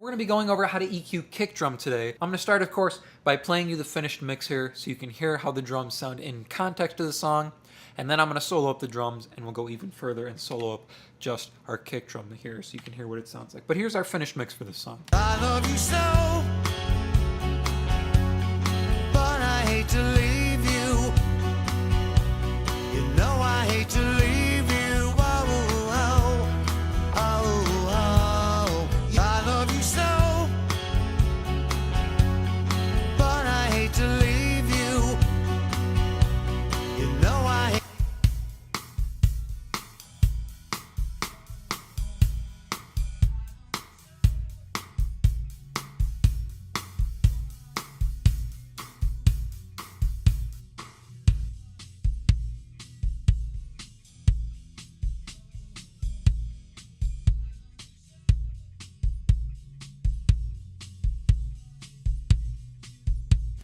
We're going to be going over how to EQ kick drum today. I'm going to start, of course, by playing you the finished mix here so you can hear how the drums sound in context of the song. And then I'm going to solo up the drums and we'll go even further and solo up just our kick drum here so you can hear what it sounds like. But here's our finished mix for this song. I love you so, but I hate to leave you. You know I hate to leave you. Oh, oh, oh, oh. I love you so, but I hate to leave you. You know I hate.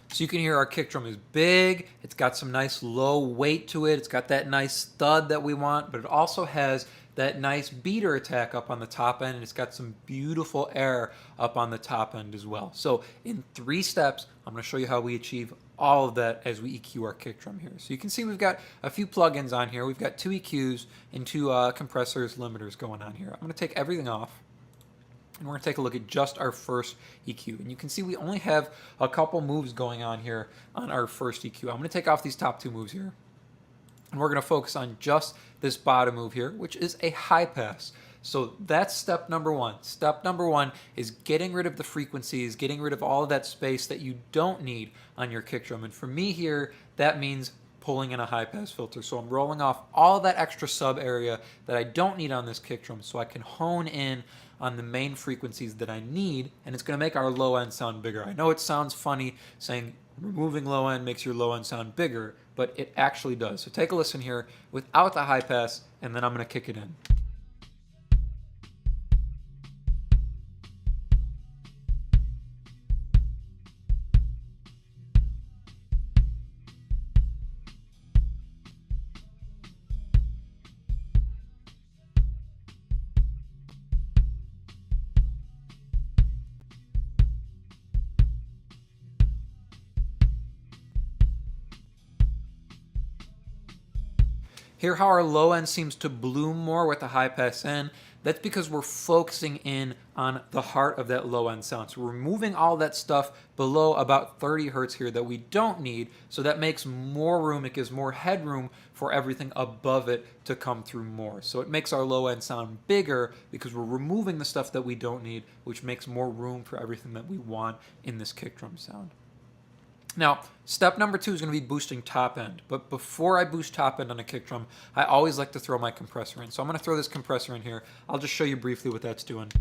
So you can hear our kick drum is big, it's got some nice low weight to it, it's got that nice thud that we want, but it also has that nice beater attack up on the top end, and it's got some beautiful air up on the top end as well. So in 3 steps, I'm going to show you how we achieve all of that as we EQ our kick drum here. So you can see we've got a few plugins on here. We've got 2 EQs and 2 compressors, limiters going on here. I'm going to take everything off. And we're going to take a look at just our first EQ. And you can see we only have a couple moves going on here on our first EQ. I'm going to take off these top 2 moves here. And we're going to focus on just this bottom move here, which is a high pass. So that's step number 1. Step number 1 is getting rid of the frequencies, getting rid of all of that space that you don't need on your kick drum. And for me here, that means pulling in a high pass filter. So I'm rolling off all that extra sub area that I don't need on this kick drum so I can hone in on the main frequencies that I need, and it's going to make our low end sound bigger. I know it sounds funny saying removing low end makes your low end sound bigger, but it actually does. So take a listen here without the high pass, and then I'm going to kick it in. Hear how our low end seems to bloom more with the high pass in? That's because we're focusing in on the heart of that low end sound. So we're removing all that stuff below about 30 hertz here that we don't need, so that makes more room, it gives more headroom for everything above it to come through more. So it makes our low end sound bigger because we're removing the stuff that we don't need, which makes more room for everything that we want in this kick drum sound. Now, step number 2 is going to be boosting top end. But before I boost top end on a kick drum, I always like to throw my compressor in. So I'm going to throw this compressor in here. I'll just show you briefly what that's doing.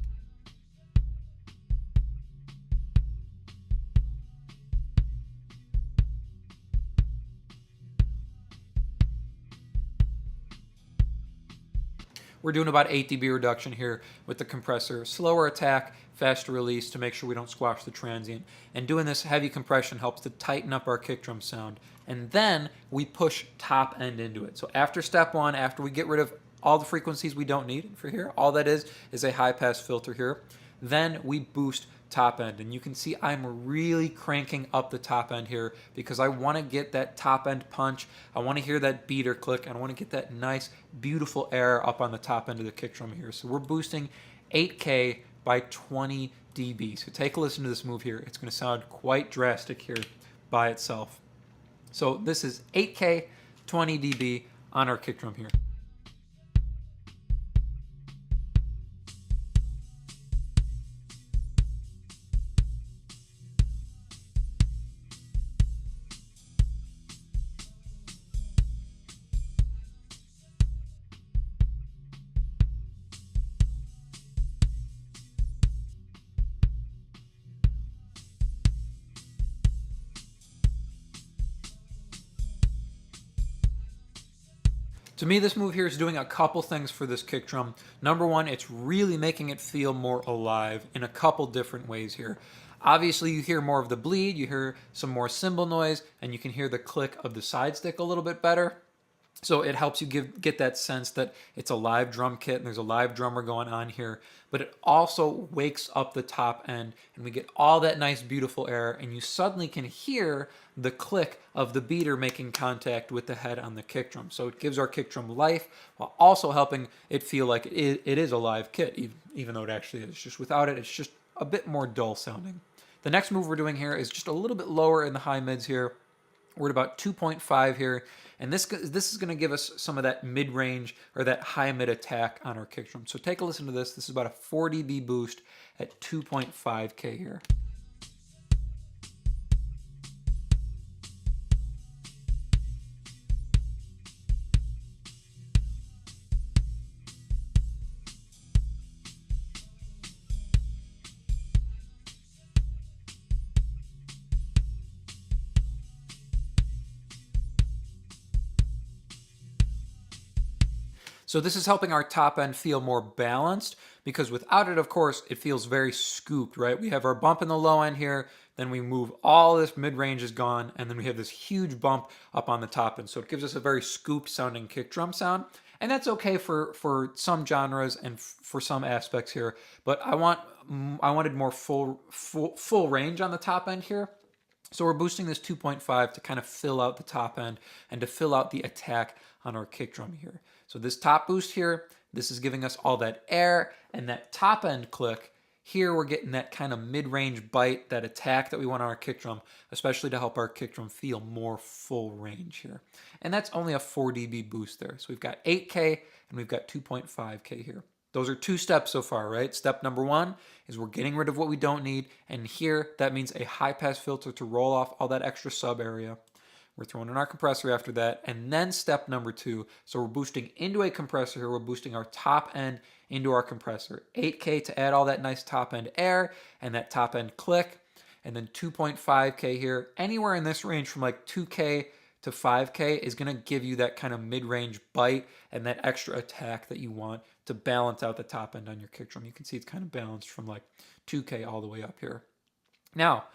We're doing about 8 dB reduction here with the compressor. Slower attack, faster release to make sure we don't squash the transient. And doing this heavy compression helps to tighten up our kick drum sound. And then we push top end into it. So after step 1, after we get rid of all the frequencies we don't need for here, all that is a high pass filter here, then we boost top end. And you can see I'm really cranking up the top end here because I want to get that top end punch. I want to hear that beater click. And I want to get that nice, beautiful air up on the top end of the kick drum here. So we're boosting 8K by 20 dB. So take a listen to this move here. It's going to sound quite drastic here by itself. So this is 8K, 20 dB on our kick drum here. To me, this move here is doing a couple things for this kick drum. Number 1, it's really making it feel more alive in a couple different ways here. Obviously, you hear more of the bleed, you hear some more cymbal noise, and you can hear the click of the side stick a little bit better. So it helps you get that sense that it's a live drum kit and there's a live drummer going on here, but it also wakes up the top end and we get all that nice beautiful air, and you suddenly can hear the click of the beater making contact with the head on the kick drum. So it gives our kick drum life while also helping it feel like it is a live kit, even though it actually is. Just without it, it's just a bit more dull sounding. The next move we're doing here is just a little bit lower in the high mids here. We're at about 2.5 here, and this is going to give us some of that mid-range or that high-mid attack on our kick drum. So take a listen to this. This is about a 4 dB boost at 2.5K here. So this is helping our top end feel more balanced, because without it, of course, it feels very scooped, right? We have our bump in the low end here, then we move all this mid-range is gone, and then we have this huge bump up on the top end. So it gives us a very scooped sounding kick drum sound. And that's okay for some genres and for some aspects here, but I wanted more full range on the top end here. So we're boosting this 2.5 to kind of fill out the top end and to fill out the attack on our kick drum here. So this top boost here, this is giving us all that air, and that top end click, here we're getting that kind of mid-range bite, that attack that we want on our kick drum, especially to help our kick drum feel more full range here. And that's only a 4 dB boost there. So we've got 8K and we've got 2.5K here. Those are 2 steps so far, right? Step number 1 is we're getting rid of what we don't need, and here that means a high-pass filter to roll off all that extra sub area. We're throwing in our compressor after that, and then step number 2. So we're boosting into a compressor here. We're boosting our top end into our compressor. 8K to add all that nice top end air and that top end click, and then 2.5K here. Anywhere in this range from like 2K to 5K is going to give you that kind of mid-range bite and that extra attack that you want to balance out the top end on your kick drum. You can see it's kind of balanced from like 2K all the way up here. Now,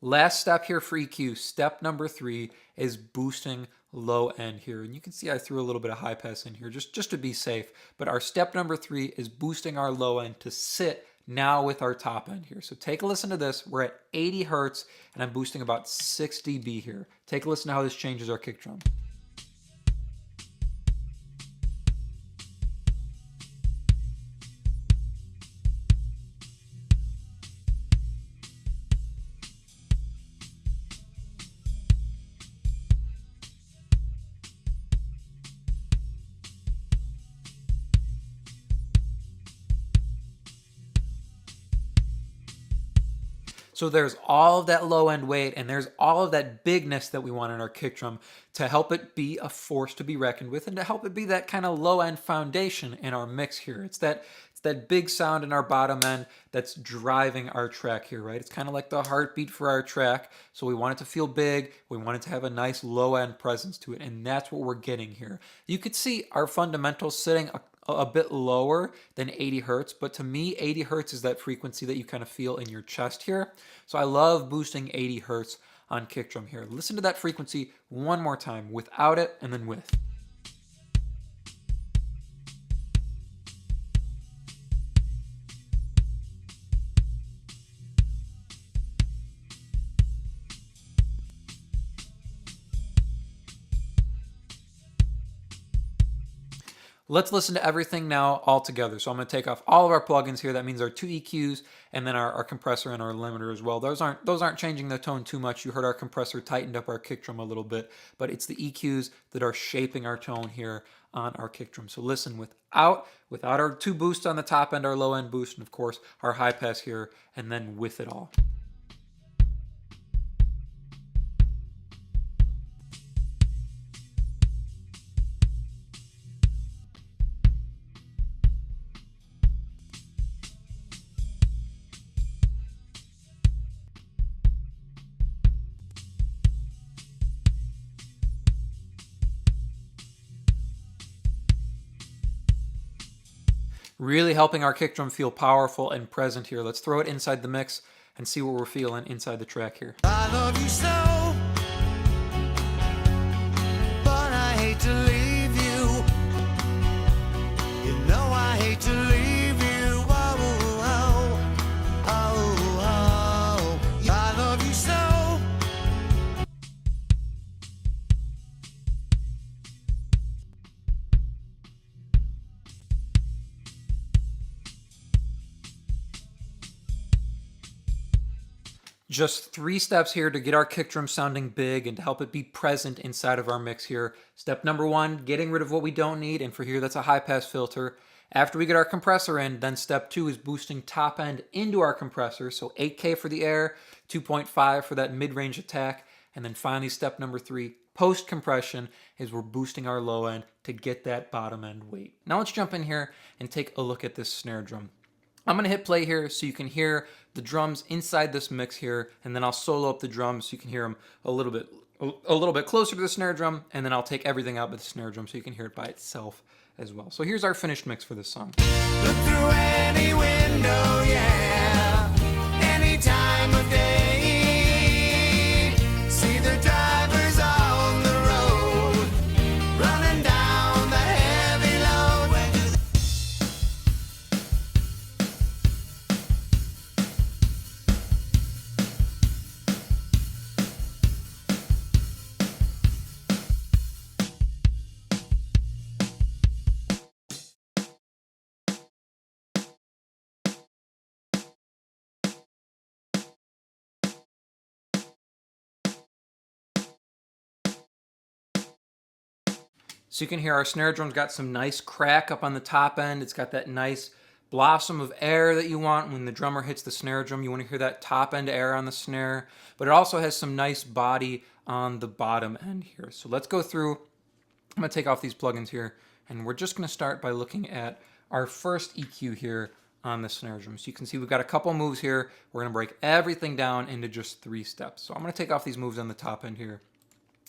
last step here for EQ, step number 3 is boosting low end here. And you can see I threw a little bit of high pass in here just to be safe. But our step number 3 is boosting our low end to sit now with our top end here. So take a listen to this. We're at 80 Hertz and I'm boosting about 6 dB here. Take a listen to how this changes our kick drum. So there's all of that low end weight and there's all of that bigness that we want in our kick drum to help it be a force to be reckoned with and to help it be that kind of low end foundation in our mix here. It's that big sound in our bottom end that's driving our track here, right? It's kind of like the heartbeat for our track. So we want it to feel big. We want it to have a nice low end presence to it. And that's what we're getting here. You could see our fundamentals sitting a bit lower than 80 Hertz, but to me, 80 Hertz is that frequency that you kind of feel in your chest here. So I love boosting 80 Hertz on kick drum here. Listen to that frequency one more time, without it and then with. Let's listen to everything now all together. So I'm going to take off all of our plugins here. That means our 2 EQs and then our compressor and our limiter as well. Those aren't changing the tone too much. You heard our compressor tightened up our kick drum a little bit, but it's the EQs that are shaping our tone here on our kick drum. So listen, without our 2 boosts on the top end, our low end boost, and of course our high pass here, and then with it all. Really helping our kick drum feel powerful and present here. Let's throw it inside the mix and see what we're feeling inside the track here. I love you so, but I hate to leave Just 3 steps here to get our kick drum sounding big and to help it be present inside of our mix here. Step number 1, getting rid of what we don't need, and for here that's a high pass filter. After we get our compressor in, then step 2 is boosting top end into our compressor, so 8K for the air, 2.5 for that mid-range attack, and then finally step number 3, post compression, is we're boosting our low end to get that bottom end weight. Now let's jump in here and take a look at this snare drum. I'm going to hit play here so you can hear the drums inside this mix here, and then I'll solo up the drums so you can hear them a little bit closer to the snare drum, and then I'll take everything out but the snare drum so you can hear it by itself as well. So here's our finished mix for this song. Look through any window, yeah, any time of day. See the drivers on the road, running down the heavy load. So you can hear our snare drum's got some nice crack up on the top end. It's got that nice blossom of air that you want when the drummer hits the snare drum. You want to hear that top end air on the snare, but it also has some nice body on the bottom end here. So let's go through. I'm going to take off these plugins here, and we're just going to start by looking at our first EQ here on the snare drum. So you can see we've got a couple moves here. We're going to break everything down into just 3 steps. So I'm going to take off these moves on the top end here.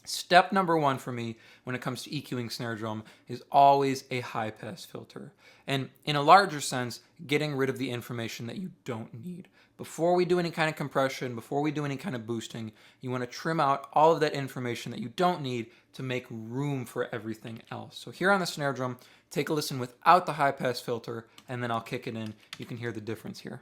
Step number 1 for me when it comes to EQing snare drum is always a high pass filter. And in a larger sense, getting rid of the information that you don't need. Before we do any kind of compression, before we do any kind of boosting, you want to trim out all of that information that you don't need to make room for everything else. So here on the snare drum, take a listen without the high pass filter, and then I'll kick it in. You can hear the difference here.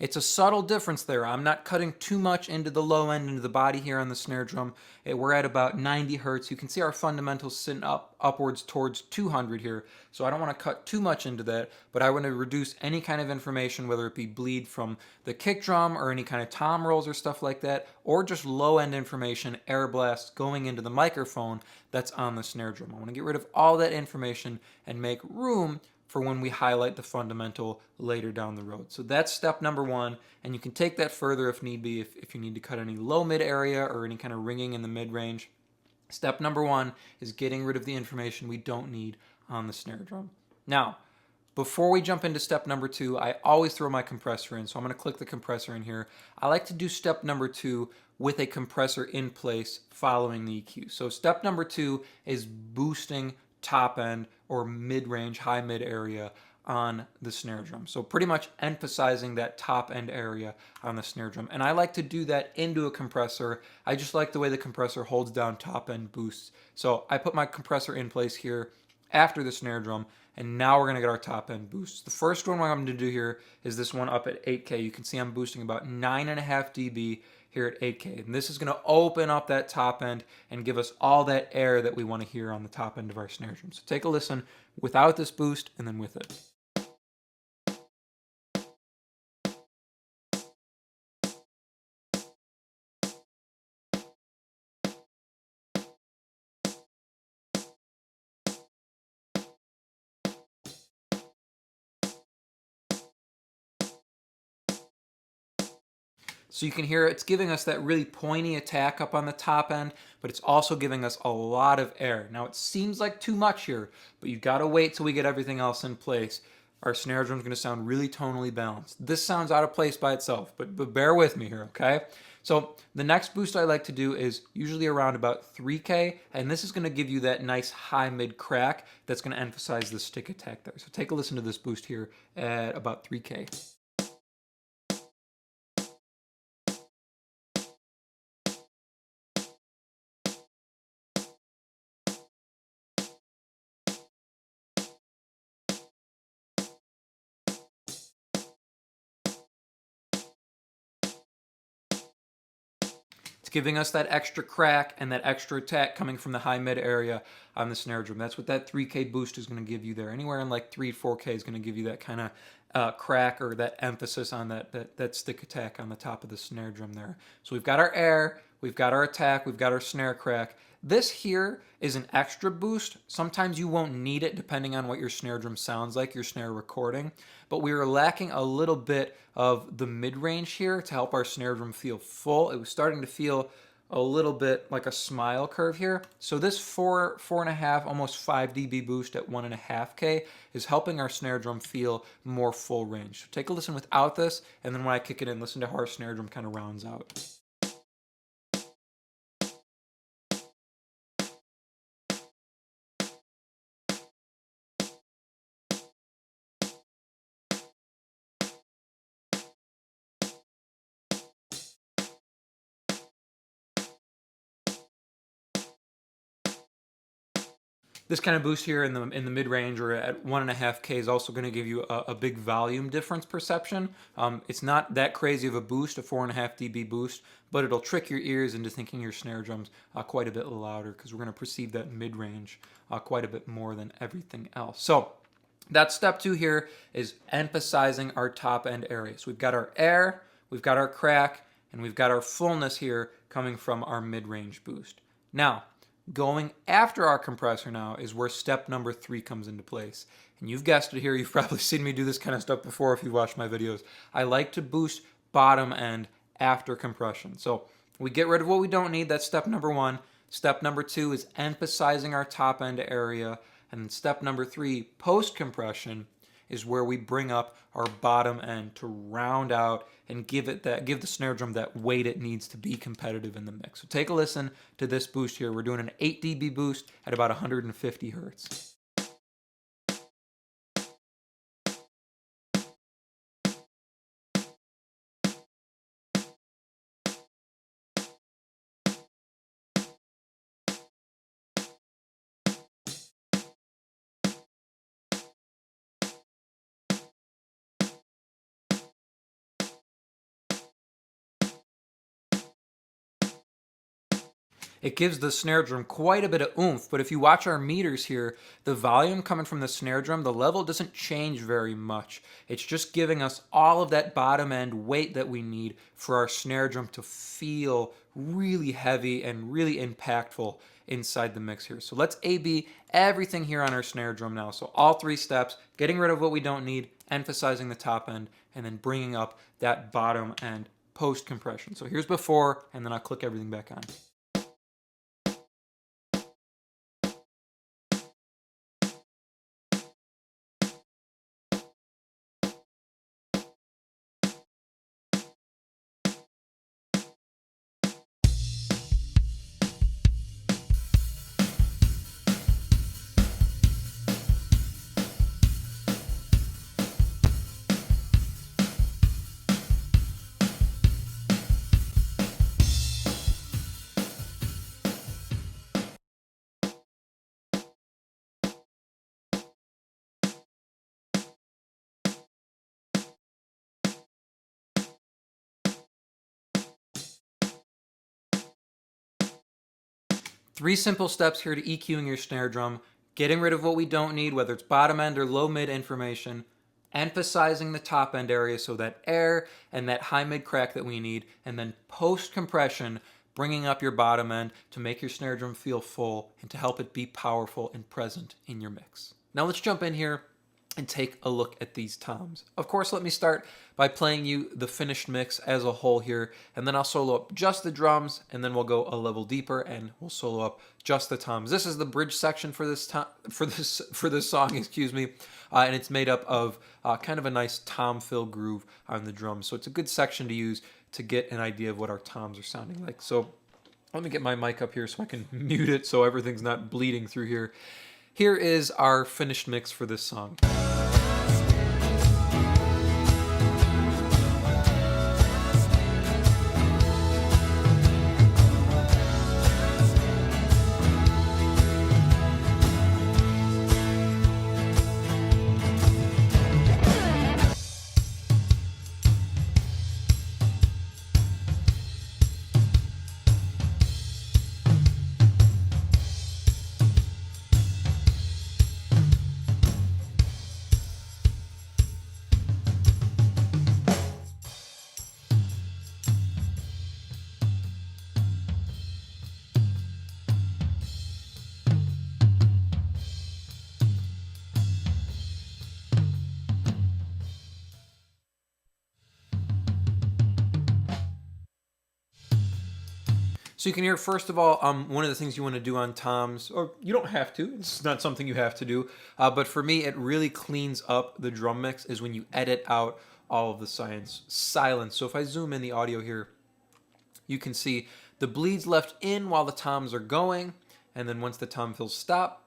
It's a subtle difference there. I'm not cutting too much into the low end, into the body here on the snare drum. We're at about 90 hertz. You can see our fundamentals sitting upwards towards 200 here. So I don't want to cut too much into that, but I want to reduce any kind of information, whether it be bleed from the kick drum or any kind of tom rolls or stuff like that, or just low end information, air blasts going into the microphone that's on the snare drum. I want to get rid of all that information and make room for when we highlight the fundamental later down the road. So that's step number 1, and you can take that further if need be, if you need to cut any low mid area or any kind of ringing in the mid range. Step number 1 is getting rid of the information we don't need on the snare drum. Now, before we jump into step number 2, I always throw my compressor in, so I'm going to click the compressor in here. I like to do step number 2 with a compressor in place following the EQ. So step number 2 is boosting top end or mid-range, high mid area on the snare drum. So pretty much emphasizing that top end area on the snare drum. And I like to do that into a compressor. I just like the way the compressor holds down top end boosts. So I put my compressor in place here after the snare drum, and now we're going to get our top end boosts. The first one I'm going to do here is this one up at 8K. You can see I'm boosting about 9.5 dB here at 8K. And this is going to open up that top end and give us all that air that we want to hear on the top end of our snare drum. So take a listen without this boost and then with it. So you can hear it's giving us that really pointy attack up on the top end, but it's also giving us a lot of air. Now it seems like too much here, but you gotta wait till we get everything else in place. Our snare drum's gonna sound really tonally balanced. This sounds out of place by itself, but bear with me here, okay? So the next boost I like to do is usually around about 3K, and this is gonna give you that nice high mid crack that's gonna emphasize the stick attack there. So take a listen to this boost here at about 3K. giving us that extra crack and that extra attack coming from the high mid area on the snare drum. That's what that 3K boost is going to give you there. Anywhere in like 3-4K is going to give you that kind of crack or that emphasis on that stick attack on the top of the snare drum there. So we've got our air, we've got our attack, we've got our snare crack. This here is an extra boost. Sometimes you won't need it depending on what your snare drum sounds like, your snare recording. But we were lacking a little bit of the mid-range here to help our snare drum feel full. It was starting to feel a little bit like a smile curve here. So this 4.5, almost 5 dB boost at 1.5K is helping our snare drum feel more full range. So take a listen without this, and then when I kick it in, listen to how our snare drum kind of rounds out. This kind of boost here in the mid-range or at 1.5K is also going to give you a big volume difference perception. It's not that crazy of a boost, a 4.5 dB boost, but it'll trick your ears into thinking your snare drum's quite a bit louder because we're going to perceive that mid-range quite a bit more than everything else. So that's step 2 here, is emphasizing our top end area. So we've got our air, we've got our crack, and we've got our fullness here coming from our mid-range boost. Now, going after our compressor now is where step number 3 comes into place. And you've guessed it here, you've probably seen me do this kind of stuff before if you've watched my videos. I like to boost bottom end after compression. So we get rid of what we don't need, that's step number 1. Step number 2 is emphasizing our top end area. And then step number 3, post compression, is where we bring up our bottom end to round out and give the snare drum that weight it needs to be competitive in the mix. So take a listen to this boost here. We're doing an 8 dB boost at about 150 hertz. It gives the snare drum quite a bit of oomph, but if you watch our meters here, the volume coming from the snare drum, the level doesn't change very much. It's just giving us all of that bottom end weight that we need for our snare drum to feel really heavy and really impactful inside the mix here. So let's A/B everything here on our snare drum now. So all 3 steps, getting rid of what we don't need, emphasizing the top end, and then bringing up that bottom end post compression. So here's before, and then I'll click everything back on. Three simple steps here to EQing your snare drum, getting rid of what we don't need, whether it's bottom end or low mid information, emphasizing the top end area, so that air and that high mid crack that we need, and then post compression, bringing up your bottom end to make your snare drum feel full and to help it be powerful and present in your mix. Now let's jump in here and take a look at these toms. Of course, let me start by playing you the finished mix as a whole here, and then I'll solo up just the drums, and then we'll go a level deeper and we'll solo up just the toms. This is the bridge section for this song, excuse me, and it's made up of kind of a nice tom fill groove on the drums. So it's a good section to use to get an idea of what our toms are sounding like. So let me get my mic up here so I can mute it so everything's not bleeding through here. Here is our finished mix for this song. So you can hear, first of all, one of the things you want to do on toms, or you don't have to, it's not something you have to do, but for me, it really cleans up the drum mix is when you edit out all of the silence. So if I zoom in the audio here, you can see the bleed's left in while the toms are going, and then once the tom fills stop,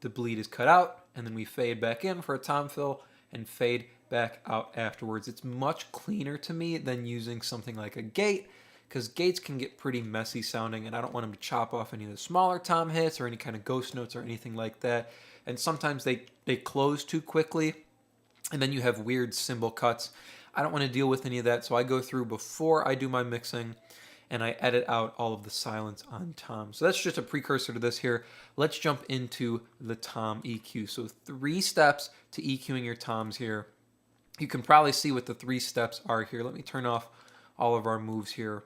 the bleed is cut out, and then we fade back in for a tom fill and fade back out afterwards. It's much cleaner to me than using something like a gate, because gates can get pretty messy sounding, and I don't want them to chop off any of the smaller tom hits or any kind of ghost notes or anything like that. And sometimes they close too quickly, and then you have weird cymbal cuts. I don't want to deal with any of that, so I go through before I do my mixing, and I edit out all of the silence on tom. So that's just a precursor to this here. Let's jump into the tom EQ. So 3 steps to EQing your toms here. You can probably see what the 3 steps are here. Let me turn off all of our moves here.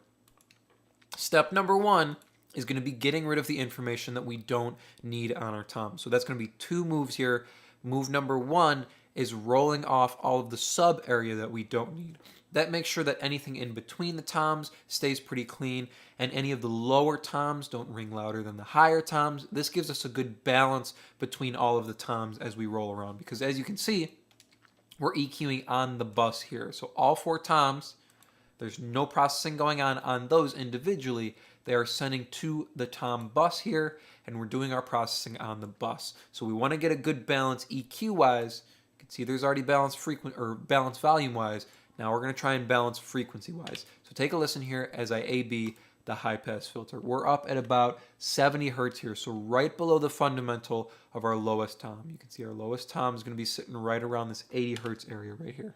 Step number 1 is going to be getting rid of the information that we don't need on our tom. So that's going to be 2 moves here. Move number 1 is rolling off all of the sub area that we don't need. That makes sure that anything in between the toms stays pretty clean, and any of the lower toms don't ring louder than the higher toms. This gives us a good balance between all of the toms as we roll around, because as you can see, we're EQing on the bus here. So all 4 toms, there's no processing going on those individually. They are sending to the tom bus here, and we're doing our processing on the bus. So we want to get a good balance EQ-wise. You can see there's already balance balance volume-wise. Now we're going to try and balance frequency-wise. So take a listen here as I A-B the high-pass filter. We're up at about 70 hertz here, so right below the fundamental of our lowest tom. You can see our lowest tom is going to be sitting right around this 80 hertz area right here.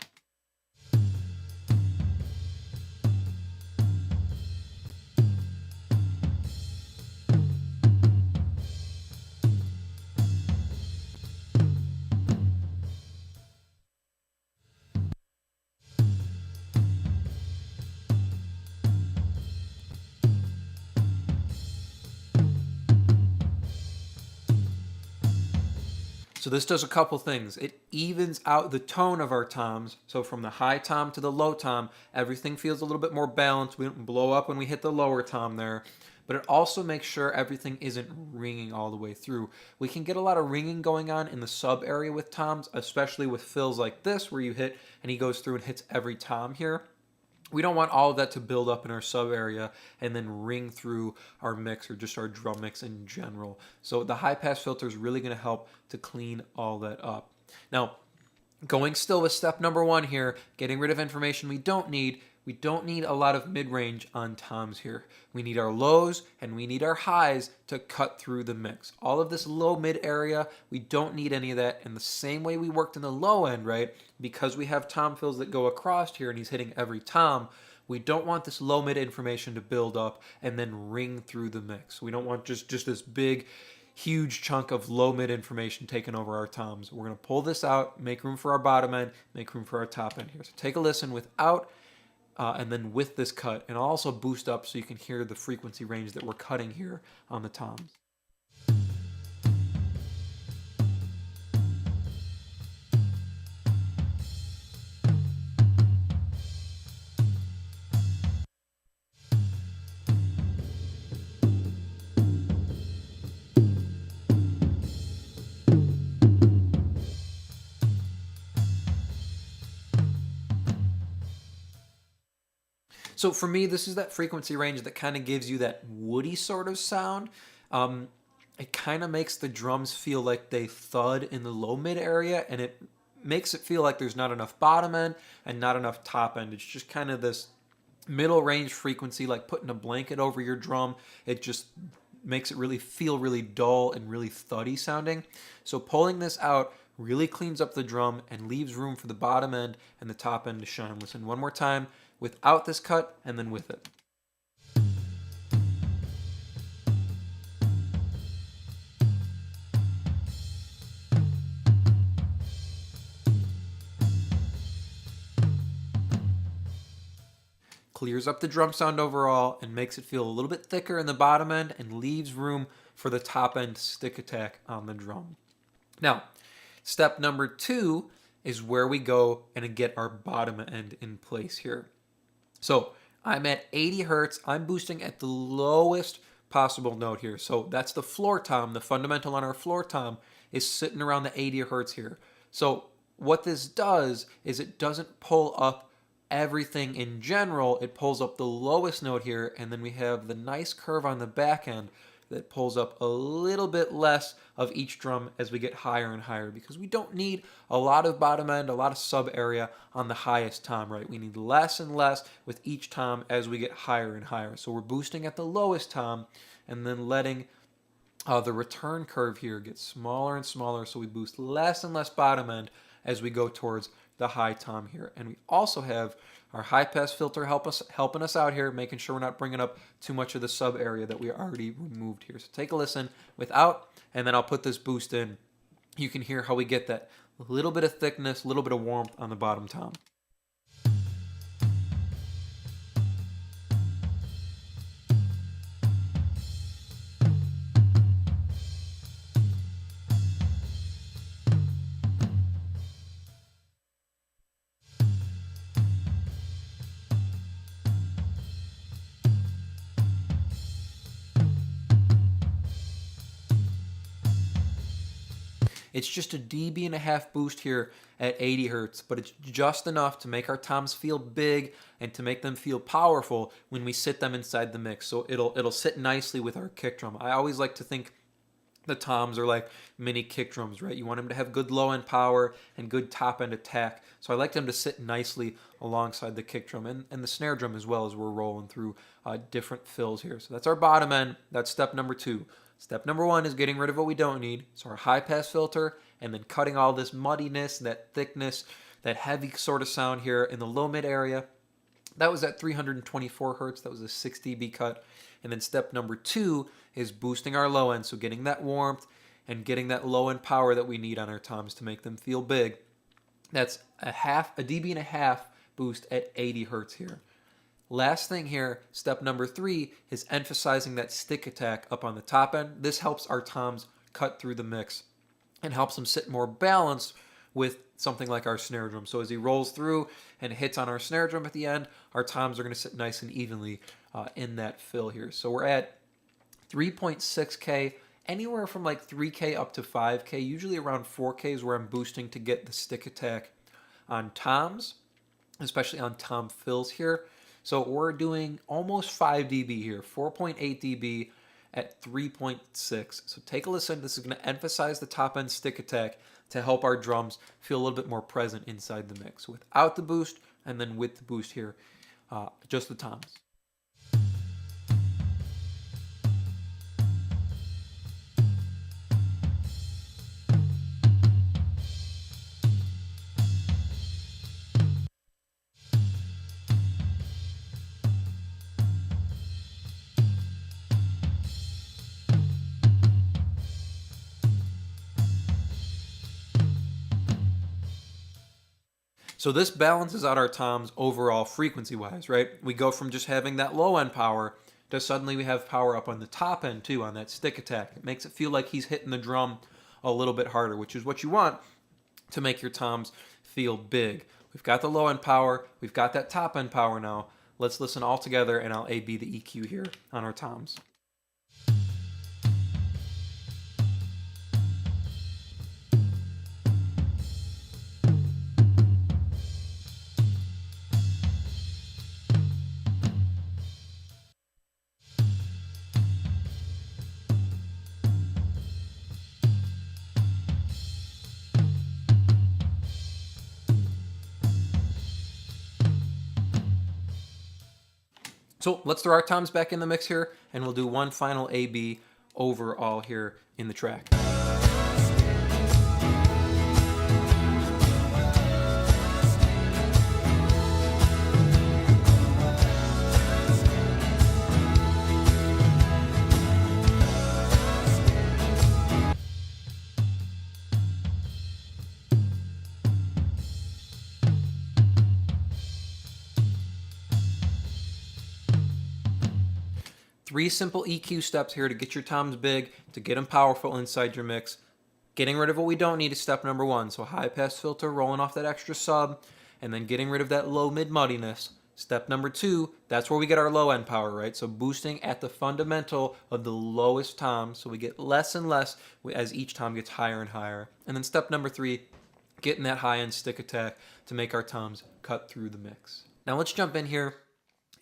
So this does a couple things. It evens out the tone of our toms. So from the high tom to the low tom, everything feels a little bit more balanced. We don't blow up when we hit the lower tom there. But it also makes sure everything isn't ringing all the way through. We can get a lot of ringing going on in the sub area with toms, especially with fills like this where you hit and he goes through and hits every tom here. We don't want all of that to build up in our sub area and then ring through our mix or just our drum mix in general. So the high pass filter is really going to help to clean all that up. Now, going still with step number 1 here, getting rid of information we don't need. We don't need a lot of mid-range on toms here. We need our lows and we need our highs to cut through the mix. All of this low-mid area, we don't need any of that. In the same way we worked in the low end, right? Because we have tom fills that go across here and he's hitting every tom, we don't want this low-mid information to build up and then ring through the mix. We don't want just this big, huge chunk of low-mid information taking over our toms. We're going to pull this out, make room for our bottom end, make room for our top end here. So take a listen without and then with this cut, and I'll also boost up so you can hear the frequency range that we're cutting here on the toms. So for me, this is that frequency range that kind of gives you that woody sort of sound. It kind of makes the drums feel like they thud in the low-mid area, and it makes it feel like there's not enough bottom end and not enough top end. It's just kind of this middle range frequency, like putting a blanket over your drum. It just makes it really feel really dull and really thuddy sounding. So pulling this out really cleans up the drum and leaves room for the bottom end and the top end to shine. Listen one more time without this cut and then with it. Clears up the drum sound overall and makes it feel a little bit thicker in the bottom end and leaves room for the top end stick attack on the drum. Now, step number 2 is where we go and get our bottom end in place here. So I'm at 80 hertz. I'm boosting at the lowest possible note here. So that's the floor tom. The fundamental on our floor tom is sitting around the 80 hertz here. So what this does is it doesn't pull up everything in general. It pulls up the lowest note here, and then we have the nice curve on the back end that pulls up a little bit less of each drum as we get higher and higher, because we don't need a lot of bottom end, a lot of sub area on the highest tom, right? We need less and less with each tom as we get higher and higher. So we're boosting at the lowest tom and then letting the return curve here get smaller and smaller, so we boost less and less bottom end as we go towards the high tom here. And we also have our high pass filter helping us out here, making sure we're not bringing up too much of the sub area that we already removed here. So take a listen without, and then I'll put this boost in. You can hear how we get that little bit of thickness, a little bit of warmth on the bottom tom. It's just a dB and a half boost here at 80 hertz, but it's just enough to make our toms feel big and to make them feel powerful when we sit them inside the mix. So it'll sit nicely with our kick drum. I always like to think the toms are like mini kick drums, right? You want them to have good low end power and good top end attack. So I like them to sit nicely alongside the kick drum and the snare drum as well, as we're rolling through different fills here. So that's our bottom end. That's step number 2. Step number 1 is getting rid of what we don't need. So our high pass filter, and then cutting all this muddiness, that thickness, that heavy sort of sound here in the low mid area. That was at 324 hertz. That was a 6 dB cut. And then step number 2 is boosting our low end. So getting that warmth and getting that low end power that we need on our toms to make them feel big. That's a dB and a half boost at 80 hertz here. Last thing here, step number 3 is emphasizing that stick attack up on the top end. This helps our toms cut through the mix and helps them sit more balanced with something like our snare drum. So as he rolls through and hits on our snare drum at the end, our toms are going to sit nice and evenly in that fill here. So we're at 3.6K, anywhere from like 3K up to 5K, usually around 4K is where I'm boosting to get the stick attack on toms, especially on tom fills here. So we're doing almost 5 dB here, 4.8 dB at 3.6. So take a listen. This is going to emphasize the top end stick attack to help our drums feel a little bit more present inside the mix without the boost, and then with the boost here, just the toms. So this balances out our toms overall frequency-wise, right? We go from just having that low-end power to suddenly we have power up on the top end too, on that stick attack. It makes it feel like he's hitting the drum a little bit harder, which is what you want to make your toms feel big. We've got the low-end power, we've got that top-end power now. Let's listen all together, and I'll A-B the EQ here on our toms. So let's throw our toms back in the mix here, and we'll do one final A-B overall here in the track. Three simple EQ steps here to get your toms big, to get them powerful inside your mix. Getting rid of what we don't need is step number 1. So high pass filter, rolling off that extra sub, and then getting rid of that low mid muddiness. Step number 2, that's where we get our low end power, right? So boosting at the fundamental of the lowest tom, so we get less and less as each tom gets higher and higher. And then step number 3, getting that high end stick attack to make our toms cut through the mix. Now let's jump in here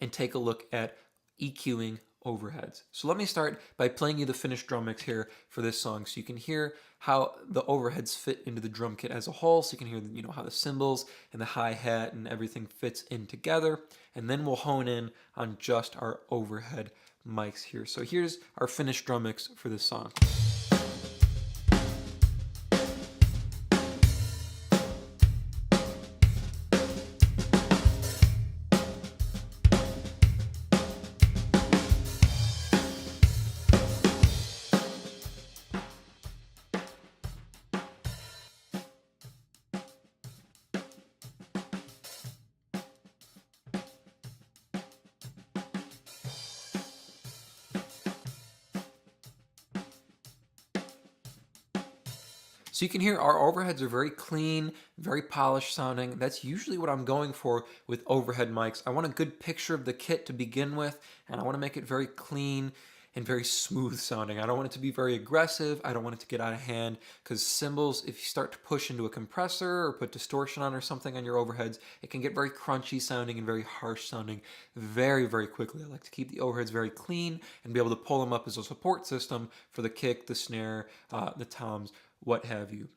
and take a look at EQing overheads. So let me start by playing you the finished drum mix here for this song so you can hear how the overheads fit into the drum kit as a whole, so you can hear how the cymbals and the hi-hat and everything fits in together, and then we'll hone in on just our overhead mics here. So here's our finished drum mix for this song. So you can hear our overheads are very clean, very polished sounding. That's usually what I'm going for with overhead mics. I want a good picture of the kit to begin with, and I want to make it very clean and very smooth sounding. I don't want it to be very aggressive. I don't want it to get out of hand, because cymbals, if you start to push into a compressor or put distortion on or something on your overheads, it can get very crunchy sounding and very harsh sounding very, very quickly. I like to keep the overheads very clean and be able to pull them up as a support system for the kick, the snare, the toms, what have you.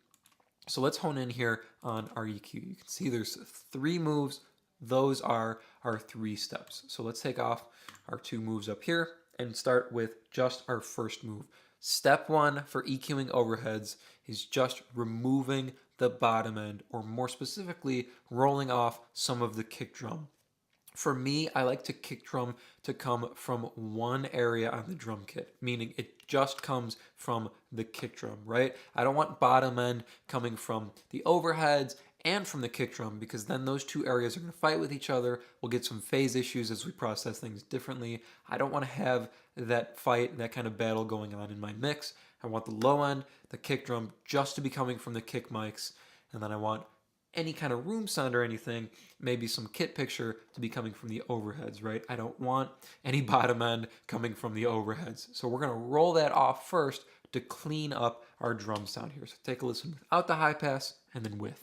So let's hone in here on our EQ. You can see there's 3 moves. Those are our 3 steps. So let's take off our 2 moves up here and start with just our first move. Step 1 for EQing overheads is just removing the bottom end, or more specifically, rolling off some of the kick drum. For me, I like to kick drum to come from one area on the drum kit, meaning it just comes from the kick drum, right? I don't want bottom end coming from the overheads and from the kick drum, because then those 2 areas are going to fight with each other. We'll get some phase issues as we process things differently. I don't want to have that fight, that kind of battle going on in my mix. I want the low end, the kick drum, just to be coming from the kick mics, and then I want any kind of room sound or anything, maybe some kit picture, to be coming from the overheads, right? I don't want any bottom end coming from the overheads. So we're going to roll that off first to clean up our drum sound here. So take a listen without the high pass and then with.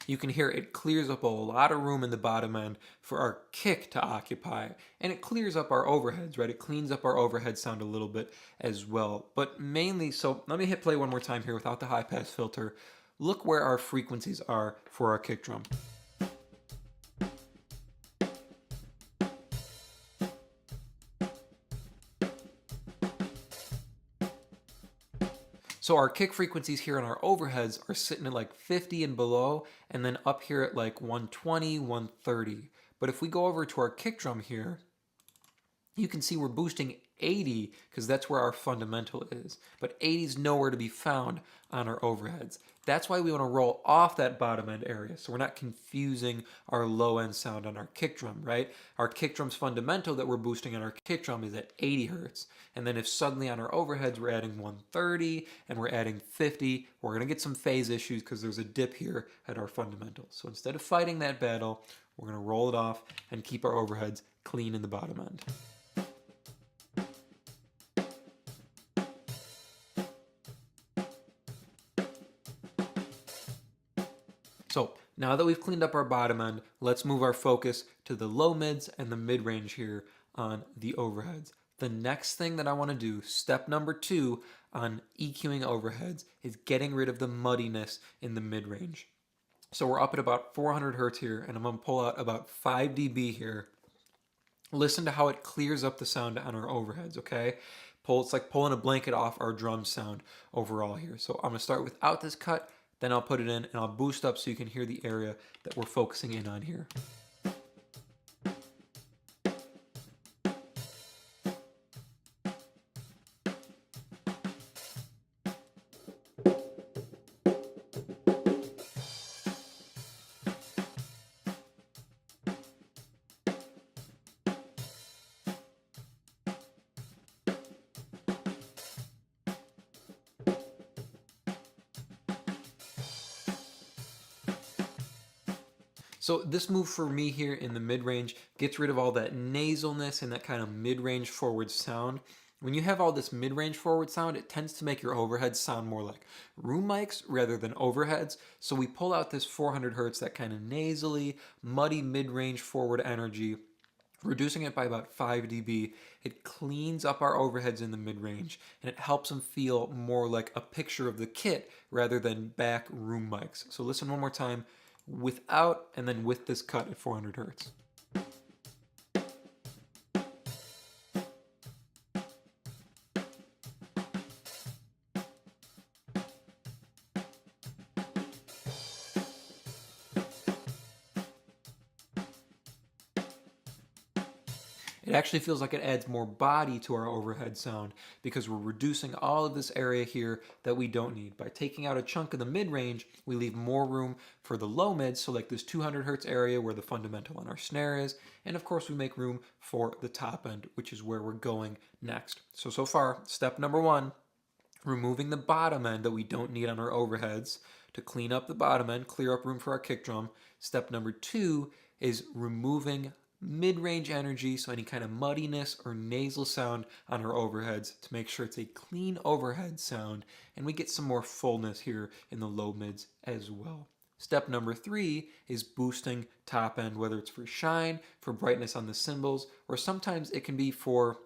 You can hear it clears up a lot of room in the bottom end for our kick to occupy, and it clears up our overheads, right? It cleans up our overhead sound a little bit as well, but mainly, so let me hit play one more time here without the high pass filter. Look where our frequencies are for our kick drum. So our kick frequencies here on our overheads are sitting at like 50 and below, and then up here at like 120, 130. But if we go over to our kick drum here, you can see we're boosting 80, because that's where our fundamental is. But 80 is nowhere to be found on our overheads. That's why we want to roll off that bottom end area, so we're not confusing our low end sound on our kick drum, right? Our kick drum's fundamental that we're boosting on our kick drum is at 80 hertz. And then if suddenly on our overheads we're adding 130 and we're adding 50, we're going to get some phase issues because there's a dip here at our fundamental. So instead of fighting that battle, we're going to roll it off and keep our overheads clean in the bottom end. So now that we've cleaned up our bottom end, let's move our focus to the low mids and the mid range here on the overheads. The next thing that I want to do, step number 2 on EQing overheads, is getting rid of the muddiness in the mid range. So we're up at about 400 hertz here, and I'm going to pull out about 5 dB here. Listen to how it clears up the sound on our overheads, okay? It's like pulling a blanket off our drum sound overall here. So I'm going to start without this cut, then I'll put it in and I'll boost up so you can hear the area that we're focusing in on here. So this move for me here in the mid-range gets rid of all that nasalness and that kind of mid-range forward sound. When you have all this mid-range forward sound, it tends to make your overheads sound more like room mics rather than overheads. So we pull out this 400 hertz, that kind of nasally, muddy mid-range forward energy, reducing it by about 5 dB. It cleans up our overheads in the mid-range, and it helps them feel more like a picture of the kit rather than back room mics. So listen one more time without and then with this cut at 400 hertz. It actually feels like it adds more body to our overhead sound because we're reducing all of this area here that we don't need. By taking out a chunk of the mid-range, we leave more room for the low mids, so like this 200 hertz area where the fundamental on our snare is, and of course we make room for the top end, which is where we're going next. So far, step number 1, removing the bottom end that we don't need on our overheads to clean up the bottom end, clear up room for our kick drum. Step number 2 is removing mid-range energy, so any kind of muddiness or nasal sound on our overheads to make sure it's a clean overhead sound, and we get some more fullness here in the low mids as well. Step number 3 is boosting top end, whether it's for shine, for brightness on the cymbals, or sometimes it can be for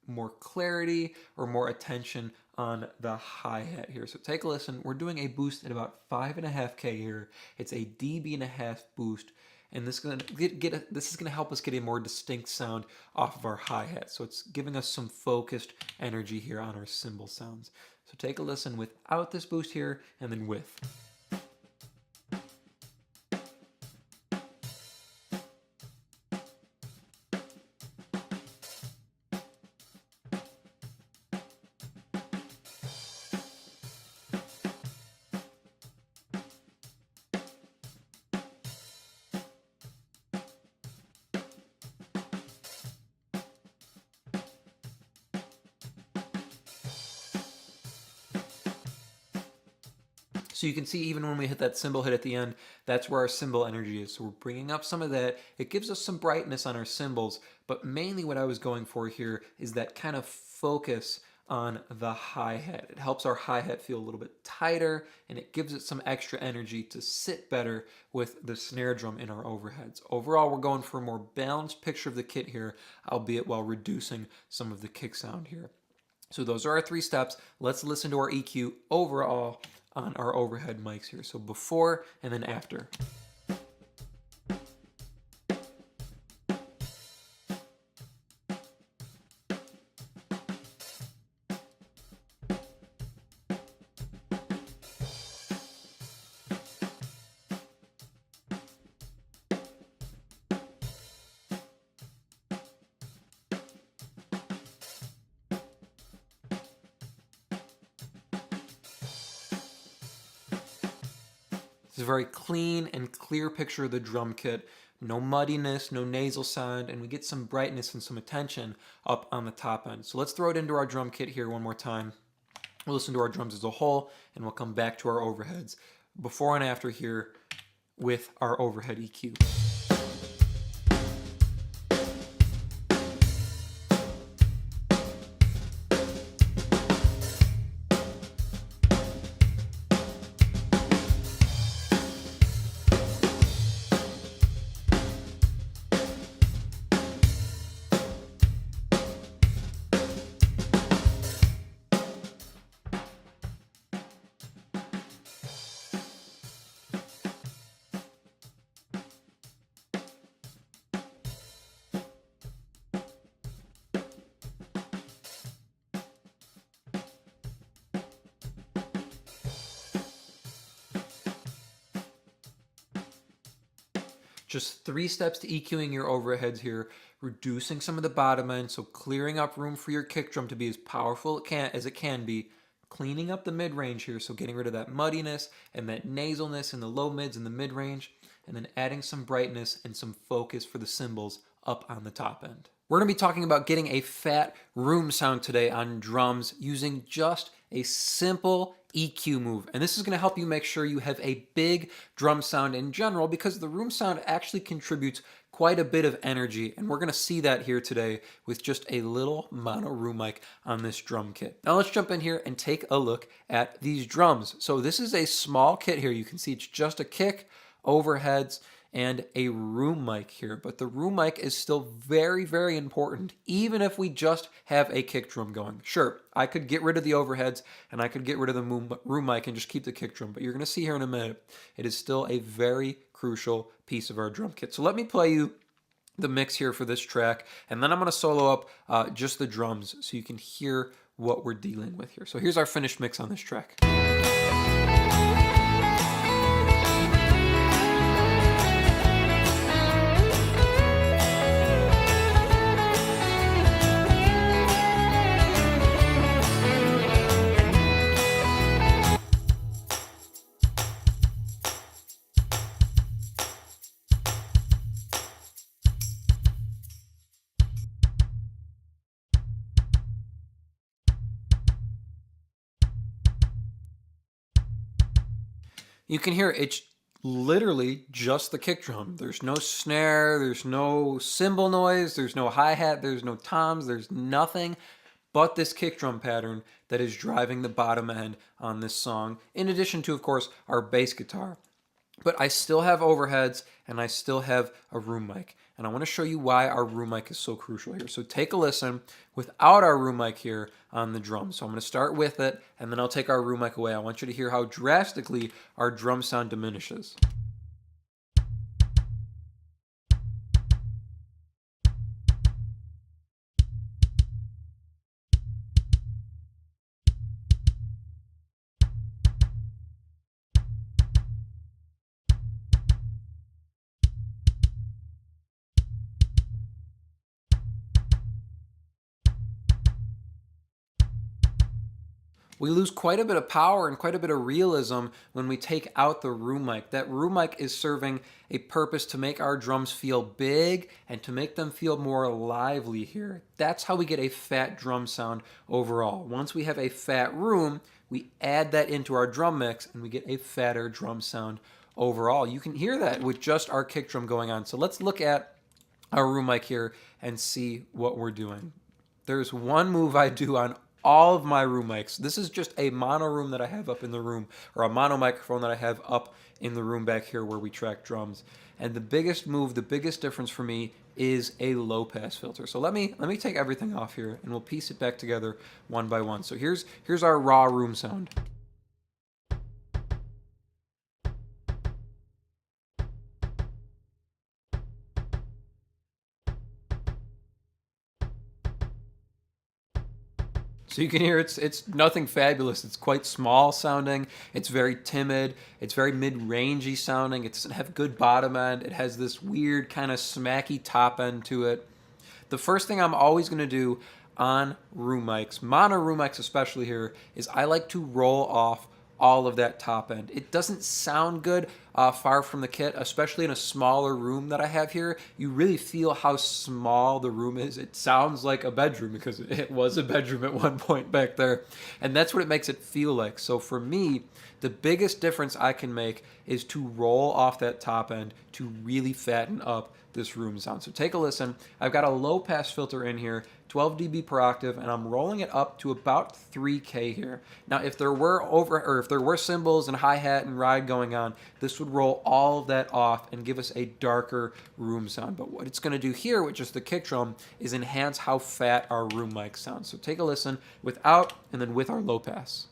more clarity or more attention on the hi-hat here. So take a listen. We're doing a boost at about 5.5K here. It's a dB.5 boost, and this is gonna help us get a more distinct sound off of our hi-hat. So it's giving us some focused energy here on our cymbal sounds. So take a listen without this boost here, and then with. So you can see even when we hit that cymbal hit at the end, that's where our cymbal energy is. So we're bringing up some of that. It gives us some brightness on our cymbals, but mainly what I was going for here is that kind of focus on the hi-hat. It helps our hi-hat feel a little bit tighter, and it gives it some extra energy to sit better with the snare drum in our overheads. Overall, we're going for a more balanced picture of the kit here, albeit while reducing some of the kick sound here. So those are our 3 steps. Let's listen to our EQ overall on our overhead mics here. So before and then after. It's a very clean and clear picture of the drum kit. No muddiness, no nasal sound, and we get some brightness and some attention up on the top end. So let's throw it into our drum kit here one more time. We'll listen to our drums as a whole, and we'll come back to our overheads before and after here with our overhead EQ. Just 3 steps to EQing your overheads here, reducing some of the bottom end, so clearing up room for your kick drum to be as powerful as it can be, cleaning up the mid-range here, so getting rid of that muddiness and that nasalness in the low mids and the mid-range, and then adding some brightness and some focus for the cymbals up on the top end. We're going to be talking about getting a fat room sound today on drums using just a simple EQ move. And this is going to help you make sure you have a big drum sound in general, because the room sound actually contributes quite a bit of energy. And we're going to see that here today with just a little mono room mic on this drum kit. Now let's jump in here and take a look at these drums. So this is a small kit here. You can see it's just a kick, overheads, and a room mic here. But the room mic is still very, very important, even if we just have a kick drum going. Sure, I could get rid of the overheads and I could get rid of the room mic and just keep the kick drum, but you're gonna see here in a minute, it is still a very crucial piece of our drum kit. So let me play you the mix here for this track, and then I'm gonna solo up just the drums so you can hear what we're dealing with here. So here's our finished mix on this track. You can hear it's literally just the kick drum. There's no snare, there's no cymbal noise, there's no hi-hat, there's no toms, there's nothing but this kick drum pattern that is driving the bottom end on this song, in addition to, of course, our bass guitar. But I still have overheads and I still have a room mic. And I want to show you why our room mic is so crucial here. So take a listen without our room mic here on the drum. So I'm going to start with it and then I'll take our room mic away. I want you to hear how drastically our drum sound diminishes. We lose quite a bit of power and quite a bit of realism when we take out the room mic. That room mic is serving a purpose to make our drums feel big and to make them feel more lively here. That's how we get a fat drum sound overall. Once we have a fat room, we add that into our drum mix and we get a fatter drum sound overall. You can hear that with just our kick drum going on. So let's look at our room mic here and see what we're doing. There's one move I do on all of my room mics. This is just a mono room that I have up in the room, or a mono microphone that I have up in the room back here where we track drums. And the biggest move, the biggest difference for me is a low pass filter. So let me take everything off here and we'll piece it back together one by one. So here's our raw room sound. So you can hear it's nothing fabulous. It's quite small sounding. It's very timid. It's very mid-rangey sounding. It doesn't have good bottom end. It has this weird kind of smacky top end to it. The first thing I'm always going to do on room mics, mono room mics especially here, is I like to roll off all of that top end. It doesn't sound good far from the kit, especially in a smaller room that I have here. You really feel how small the room is. It sounds like a bedroom because it was a bedroom at one point back there. And that's what it makes it feel like. So for me, the biggest difference I can make is to roll off that top end to really fatten up this room sound. So take a listen. I've got a low pass filter in here, 12 dB per octave, and I'm rolling it up to about 3K here. Now, if there were cymbals and hi-hat and ride going on, this would roll all of that off and give us a darker room sound. But what it's going to do here with just the kick drum is enhance how fat our room mic sounds. So take a listen without and then with our low pass.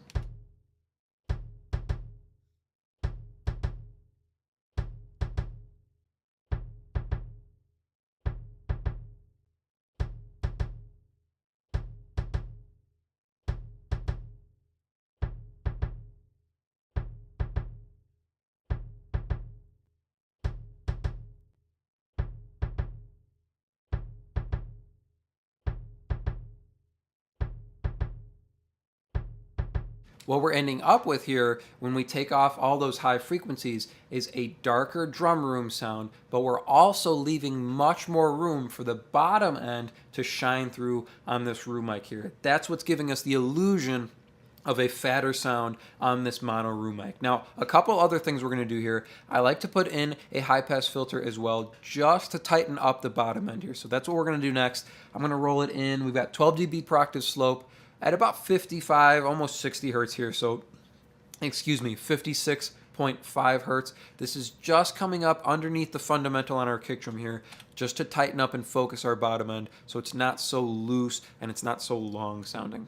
What we're ending up with here when we take off all those high frequencies is a darker drum room sound, but we're also leaving much more room for the bottom end to shine through on this room mic here. That's what's giving us the illusion of a fatter sound on this mono room mic. Now, a couple other things we're going to do here. I like to put in a high pass filter as well, just to tighten up the bottom end here. So that's what we're going to do next. I'm going to roll it in. We've got 12 dB per octave slope at about 55, almost 60 hertz here. So, excuse me, 56.5 hertz. This is just coming up underneath the fundamental on our kick drum here, just to tighten up and focus our bottom end so it's not so loose and it's not so long sounding.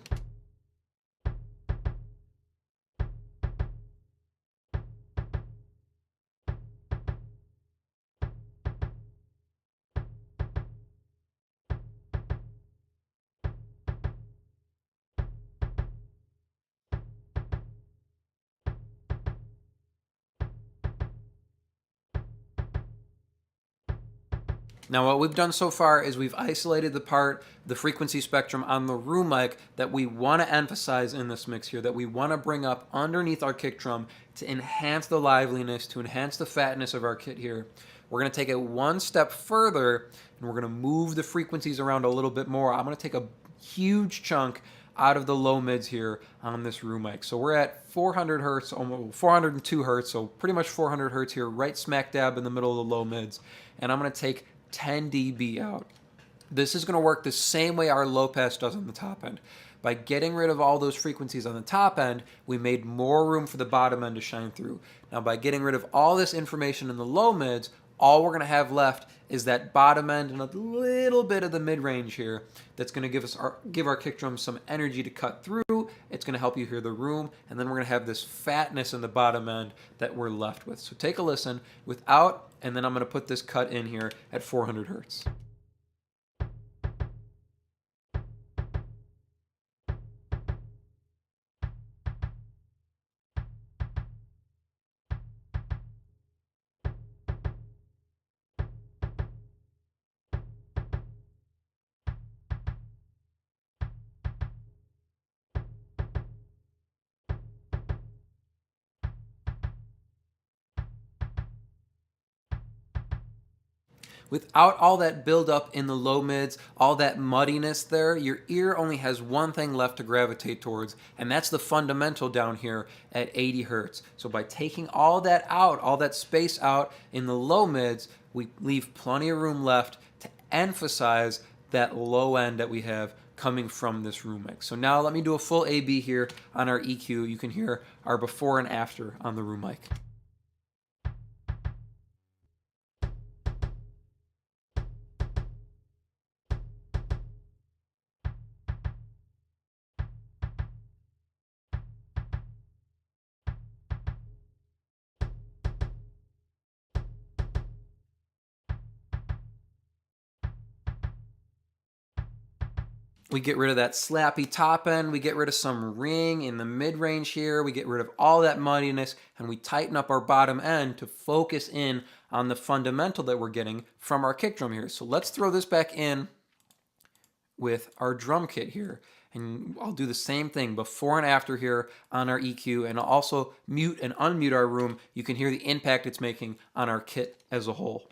Now what we've done so far is we've isolated the part, the frequency spectrum on the room mic that we want to emphasize in this mix here, that we want to bring up underneath our kick drum to enhance the liveliness, to enhance the fatness of our kit here. We're going to take it one step further and we're going to move the frequencies around a little bit more. I'm going to take a huge chunk out of the low mids here on this room mic. So we're at 400 hertz, almost 402 hertz, so pretty much 400 hertz here, right smack dab in the middle of the low mids. And I'm going to take 10 dB out. This is going to work the same way our low pass does on the top end. By getting rid of all those frequencies on the top end, we made more room for the bottom end to shine through. Now by getting rid of all this information in the low mids, all we're going to have left is that bottom end and a little bit of the mid-range here that's going to give our kick drum some energy to cut through. It's going to help you hear the room, and then we're going to have this fatness in the bottom end that we're left with. So take a listen without, and then I'm going to put this cut in here at 400 hertz. Without all that buildup in the low mids, all that muddiness there, your ear only has one thing left to gravitate towards, and that's the fundamental down here at 80 hertz. So by taking all that out, all that space out in the low mids, we leave plenty of room left to emphasize that low end that we have coming from this room mic. So now let me do a full A/B here on our EQ. You can hear our before and after on the room mic. We get rid of that slappy top end, we get rid of some ring in the mid-range here, we get rid of all that muddiness, and we tighten up our bottom end to focus in on the fundamental that we're getting from our kick drum here. So let's throw this back in with our drum kit here. And I'll do the same thing before and after here on our EQ, and I'll also mute and unmute our room. You can hear the impact it's making on our kit as a whole.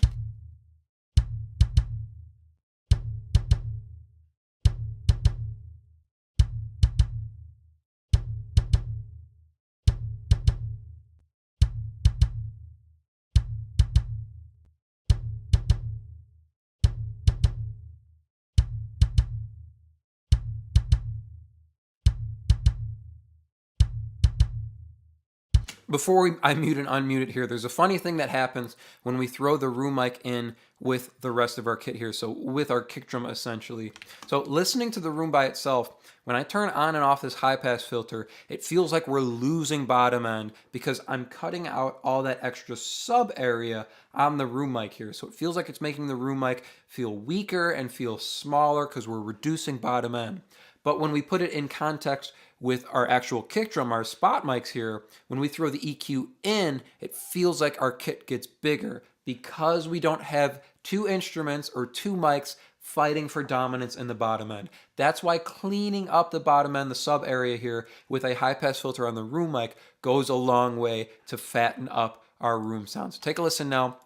Before I mute and unmute it here, there's a funny thing that happens when we throw the room mic in with the rest of our kit here, so with our kick drum essentially. So listening to the room by itself, when I turn on and off this high pass filter, it feels like we're losing bottom end because I'm cutting out all that extra sub area on the room mic here. So it feels like it's making the room mic feel weaker and feel smaller because we're reducing bottom end. But when we put it in context with our actual kick drum, our spot mics here, when we throw the EQ in, it feels like our kit gets bigger because we don't have two instruments or two mics fighting for dominance in the bottom end. That's why cleaning up the bottom end, the sub area here, with a high pass filter on the room mic goes a long way to fatten up our room sounds. Take a listen now.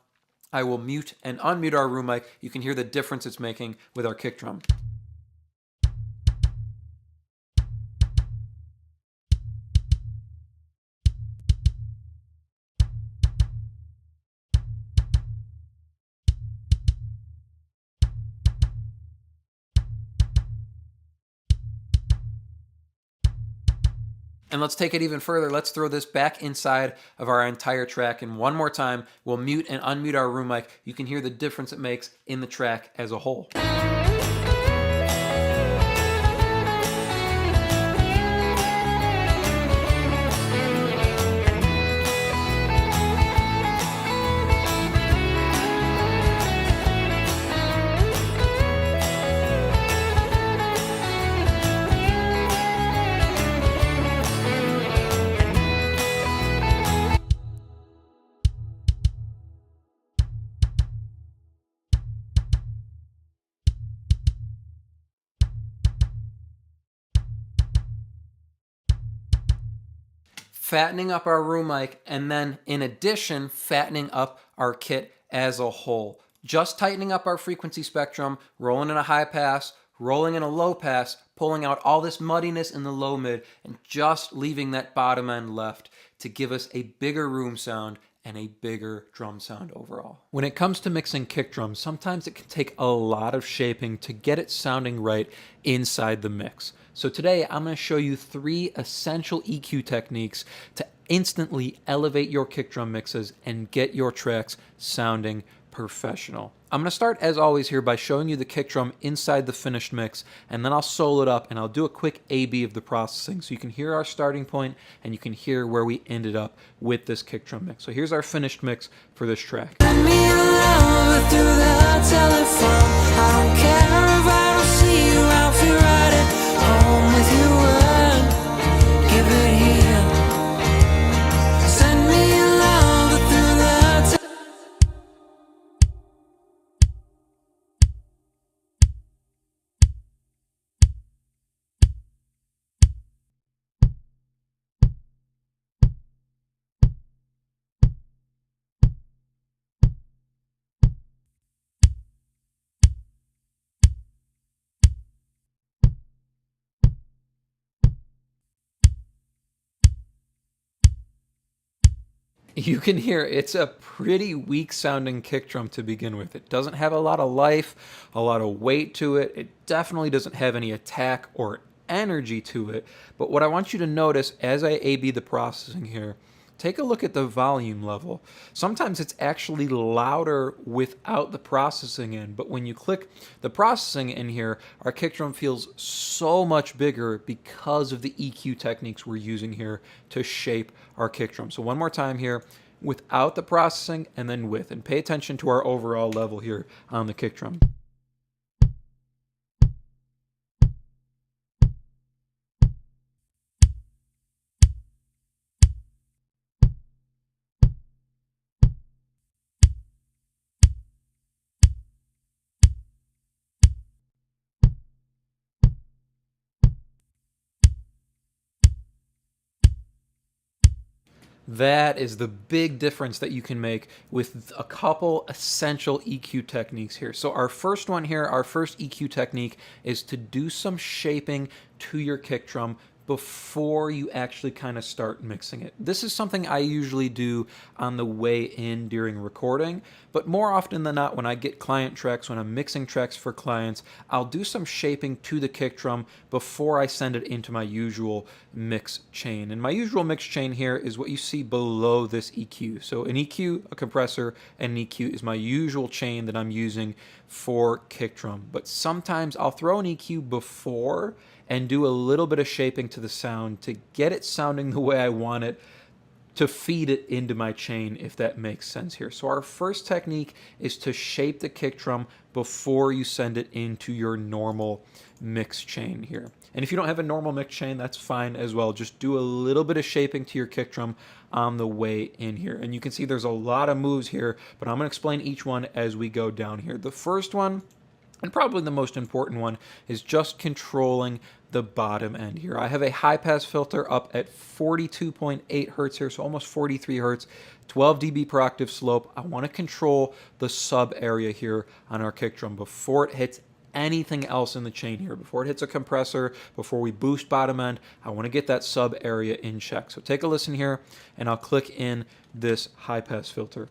I will mute and unmute our room mic. You can hear the difference it's making with our kick drum. And let's take it even further. Let's throw this back inside of our entire track. And one more time, we'll mute and unmute our room mic. You can hear the difference it makes in the track as a whole. Fattening up our room mic, and then in addition, fattening up our kit as a whole. Just tightening up our frequency spectrum, rolling in a high pass, rolling in a low pass, pulling out all this muddiness in the low mid, and just leaving that bottom end left to give us a bigger room sound and a bigger drum sound overall. When it comes to mixing kick drums, sometimes it can take a lot of shaping to get it sounding right inside the mix. So today I'm going to show you 3 essential EQ techniques to instantly elevate your kick drum mixes and get your tracks sounding professional. I'm going to start as always here by showing you the kick drum inside the finished mix, and then I'll solo it up and I'll do a quick A-B of the processing so you can hear our starting point and you can hear where we ended up with this kick drum mix. So here's our finished mix for this track. Send me a love through the telephone. I don't care if I don't see you. I'll feel right at home with you and give it here. Send me a love through the You can hear it's a pretty weak sounding kick drum to begin with. It doesn't have a lot of life, a lot of weight to it. It definitely doesn't have any attack or energy to it. But what I want you to notice as I A-B the processing here, take a look at the volume level. Sometimes it's actually louder without the processing in, but when you click the processing in here, our kick drum feels so much bigger because of the EQ techniques we're using here to shape our kick drum. So one more time here, without the processing and then with, and pay attention to our overall level here on the kick drum. That is the big difference that you can make with a couple essential EQ techniques here. So our first one here, our first EQ technique is to do some shaping to your kick drum before you actually kind of start mixing it. This is something I usually do on the way in during recording, but more often than not when I get client tracks, when I'm mixing tracks for clients, I'll do some shaping to the kick drum before I send it into my usual mix chain. And my usual mix chain here is what you see below this EQ. So an EQ, a compressor, and an EQ is my usual chain that I'm using for kick drum. But sometimes I'll throw an EQ before and do a little bit of shaping to the sound to get it sounding the way I want it, to feed it into my chain, if that makes sense here. So our first technique is to shape the kick drum before you send it into your normal mix chain here. And if you don't have a normal mix chain, that's fine as well. Just do a little bit of shaping to your kick drum on the way in here. And you can see there's a lot of moves here, but I'm going to explain each one as we go down here. The first one And probably the most important one is just controlling the bottom end here. I have a high pass filter up at 42.8 hertz here, so almost 43 hertz, 12 dB per octave slope. I want to control the sub area here on our kick drum before it hits anything else in the chain here. Before it hits a compressor, before we boost bottom end, I want to get that sub area in check. So take a listen here, and I'll click in this high pass filter.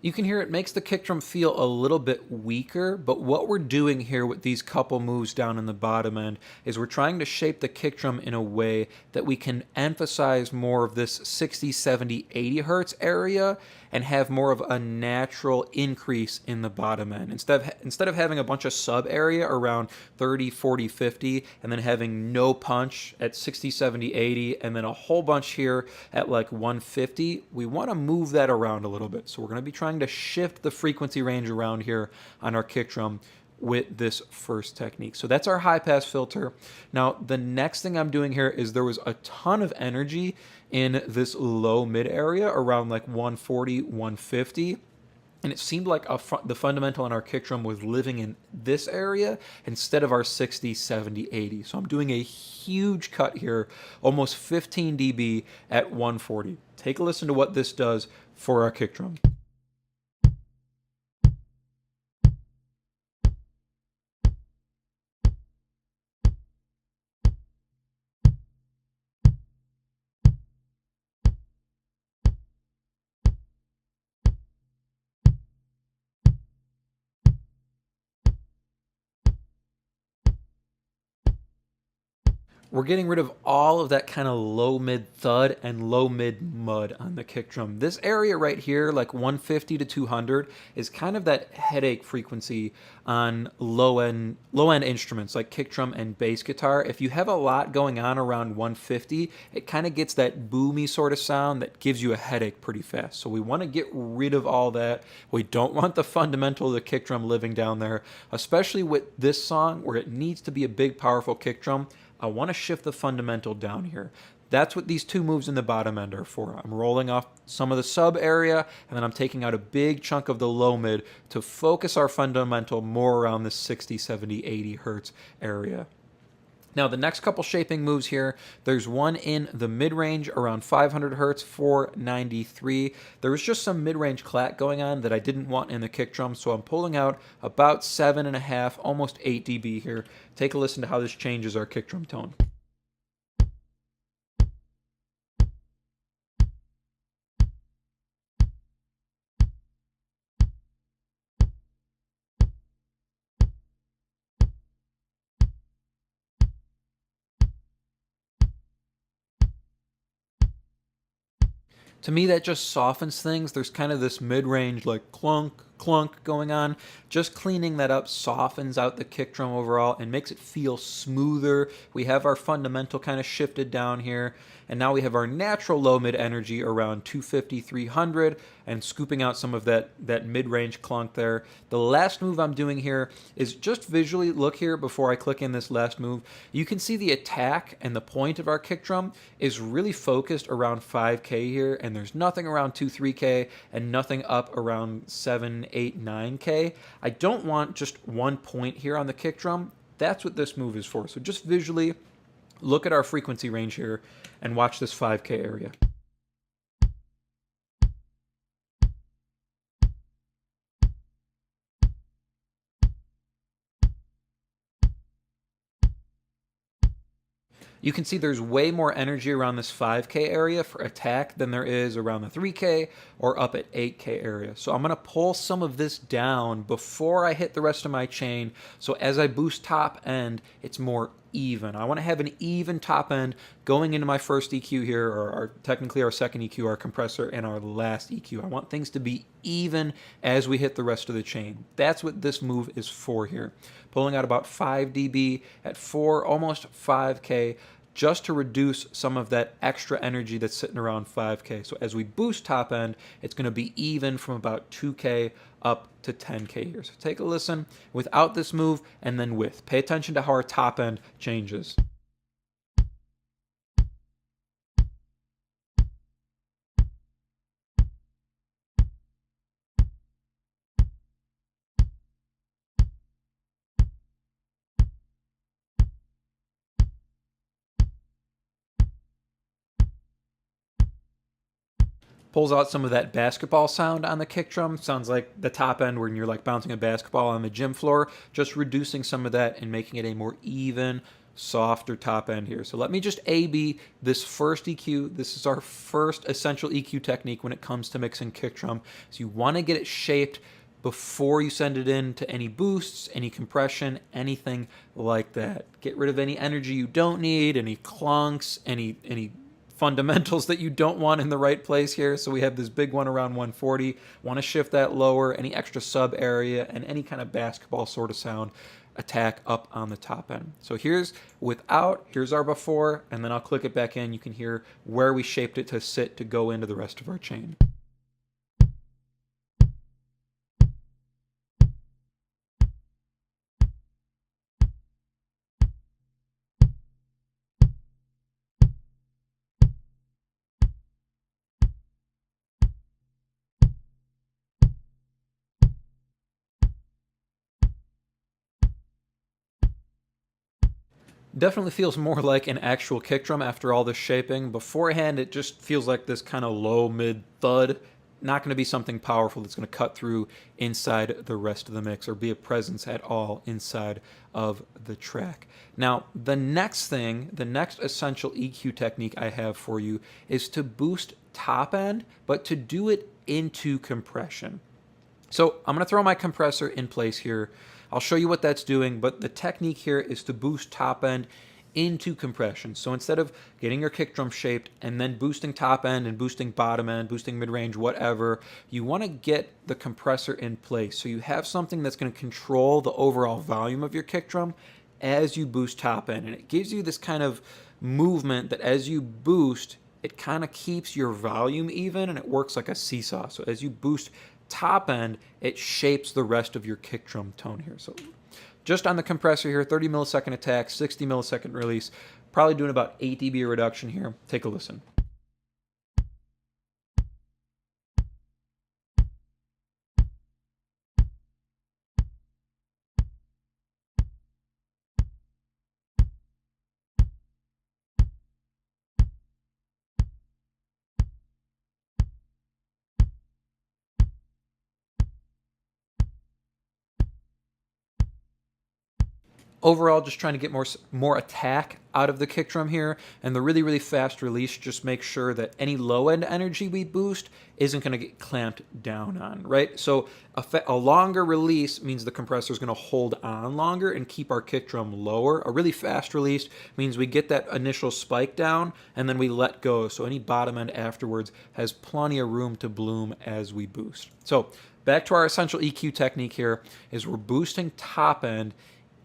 You can hear it makes the kick drum feel a little bit weaker, but what we're doing here with these couple moves down in the bottom end is we're trying to shape the kick drum in a way that we can emphasize more of this 60, 70, 80 hertz area and have more of a natural increase in the bottom end. Instead of having a bunch of sub area around 30, 40, 50, and then having no punch at 60, 70, 80, and then a whole bunch here at like 150, we want to move that around a little bit. So we're going to be trying to shift the frequency range around here on our kick drum with this first technique. So that's our high pass filter. Now, the next thing I'm doing here is there was a ton of energy in this low mid area around like 140, 150. And it seemed like the fundamental in our kick drum was living in this area instead of our 60, 70, 80. So I'm doing a huge cut here, almost 15 dB at 140. Take a listen to what this does for our kick drum. We're getting rid of all of that kind of low mid thud and low mid mud on the kick drum. This area right here, like 150 to 200, is kind of that headache frequency on low end instruments like kick drum and bass guitar. If you have a lot going on around 150, it kind of gets that boomy sort of sound that gives you a headache pretty fast. So we want to get rid of all that. We don't want the fundamental of the kick drum living down there, especially with this song where it needs to be a big, powerful kick drum. I want to shift the fundamental down here. That's what these two moves in the bottom end are for. I'm rolling off some of the sub area, and then I'm taking out a big chunk of the low mid to focus our fundamental more around the 60, 70, 80 hertz area. Now, the next couple shaping moves here, there's one in the mid-range around 500 hertz, 493. There was just some mid-range clack going on that I didn't want in the kick drum, so I'm pulling out about 7.5, almost 8 dB here. Take a listen to how this changes our kick drum tone. To me, that just softens things. There's kind of this mid-range like clunk, clunk going on. Just cleaning that up softens out the kick drum overall and makes it feel smoother. We have our fundamental kind of shifted down here. And now we have our natural low mid energy around 250, 300 and scooping out some of that mid-range clunk there. The last move I'm doing here is just visually look here before I click in this last move. You can see the attack and the point of our kick drum is really focused around 5K here, and there's nothing around 2, 3K and nothing up around 7, 8, 9K. I don't want just one point here on the kick drum. That's what this move is for. So just visually look at our frequency range here and watch this 5K area. You can see there's way more energy around this 5K area for attack than there is around the 3K or up at 8K area. So I'm going to pull some of this down before I hit the rest of my chain. So as I boost top end, it's more even. I want to have an even top end going into my first EQ here, or technically our second EQ, our compressor, and our last EQ. I want things to be even as we hit the rest of the chain. That's what this move is for here. Pulling out about 5 dB at 4, almost 5K, just to reduce some of that extra energy that's sitting around 5K. So as we boost top end, it's going to be even from about 2K up to 10K here. So take a listen without this move and then with. Pay attention to how our top end changes. Pulls out some of that basketball sound on the kick drum. Sounds like the top end when you're like bouncing a basketball on the gym floor, just reducing some of that and making it a more even, softer top end here. So let me just A-B this first EQ. This is our first essential EQ technique when it comes to mixing kick drum. So you want to get it shaped before you send it in to any boosts, any compression, anything like that. Get rid of any energy you don't need, any clunks, any fundamentals that you don't want in the right place here. So we have this big one around 140. Want to shift that lower, any extra sub area, and any kind of basketball sort of sound attack up on the top end. So here's without, here's our before, and then I'll click it back in. You can hear where we shaped it to sit to go into the rest of our chain. Definitely feels more like an actual kick drum after all this shaping. Beforehand, it just feels like this kind of low mid thud. Not going to be something powerful that's going to cut through inside the rest of the mix or be a presence at all inside of the track. Now, the next thing, the next essential EQ technique I have for you is to boost top end, but to do it into compression. So I'm going to throw my compressor in place here. I'll show you what that's doing, but the technique here is to boost top end into compression. So instead of getting your kick drum shaped and then boosting top end and boosting bottom end, boosting mid-range, whatever, you want to get the compressor in place. So you have something that's going to control the overall volume of your kick drum as you boost top end. And it gives you this kind of movement that as you boost, it kind of keeps your volume even and it works like a seesaw. So as you boost top end, it shapes the rest of your kick drum tone here. So just on the compressor here, 30 millisecond attack, 60 millisecond release, probably doing about 8 dB reduction here. Take a listen. Overall, just trying to get more attack out of the kick drum here, and the really fast release just makes sure that any low end energy we boost isn't going to get clamped down on, right? So a longer release means the compressor is going to hold on longer and keep our kick drum lower. A really fast release means we get that initial spike down and then we let go. So any bottom end afterwards has plenty of room to bloom as we boost. So back to our essential EQ technique here is we're boosting top end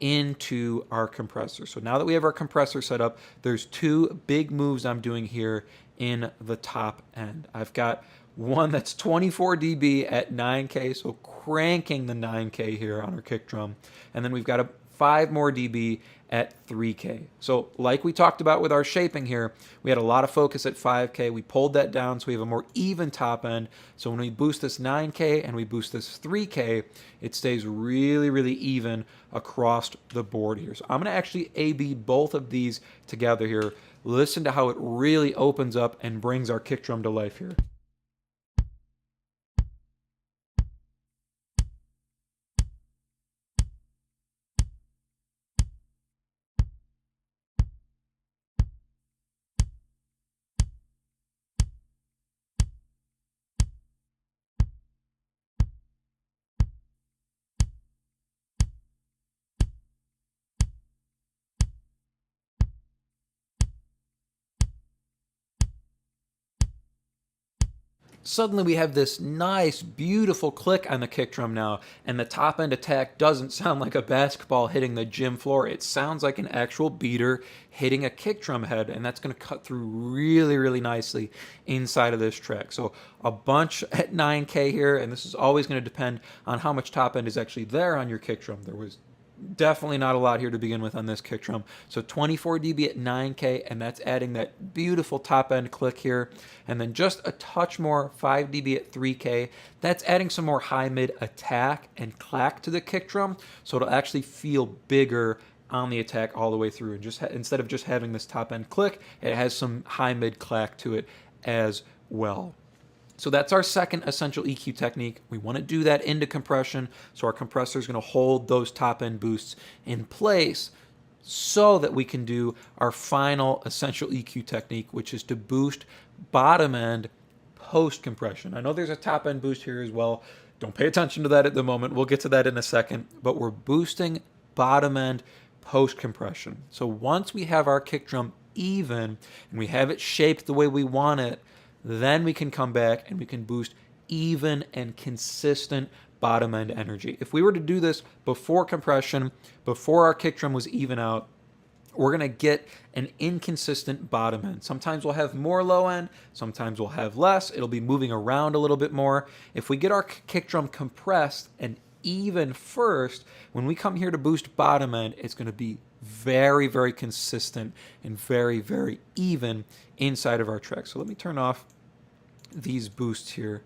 into our compressor. So now that we have our compressor set up, there's two big moves I'm doing here in the top end. I've got one that's 24 dB at 9K, so cranking the 9K here on our kick drum. And then we've got 5 more dB at 3K. So like we talked about with our shaping here, we had a lot of focus at 5K. We pulled that down so we have a more even top end. So when we boost this 9K and we boost this 3K, it stays really even across the board here. So I'm going to actually A-B both of these together here. Listen to how it really opens up and brings our kick drum to life here. suddenly we have this nice, beautiful click on the kick drum now, and the top end attack doesn't sound like a basketball hitting the gym floor. It sounds like an actual beater hitting a kick drum head, and that's going to cut through really, really nicely inside of this track. So a bunch at 9K here, and this is always going to depend on how much top end is actually there on your kick drum. There was definitely not a lot here to begin with on this kick drum. So 24 dB at 9K, and that's adding that beautiful top end click here. And then just a touch more, 5 dB at 3K. That's adding some more high mid attack and clack to the kick drum, so it'll actually feel bigger on the attack all the way through. And just instead of just having this top end click, it has some high mid clack to it as well. So that's our second essential EQ technique. We want to do that into compression, so our compressor is going to hold those top end boosts in place so that we can do our final essential EQ technique, which is to boost bottom end post compression. I know there's a top end boost here as well. Don't pay attention to that at the moment. We'll get to that in a second, but we're boosting bottom end post compression. So once we have our kick drum even and we have it shaped the way we want it, then we can come back and we can boost even and consistent bottom end energy. If we were to do this before compression, before our kick drum was even out, we're going to get an inconsistent bottom end. Sometimes we'll have more low end, sometimes we'll have less. It'll be moving around a little bit more. If we get our kick drum compressed and even first, when we come here to boost bottom end, it's going to be very, very consistent and very, very even inside of our track. So let me turn off these boosts here,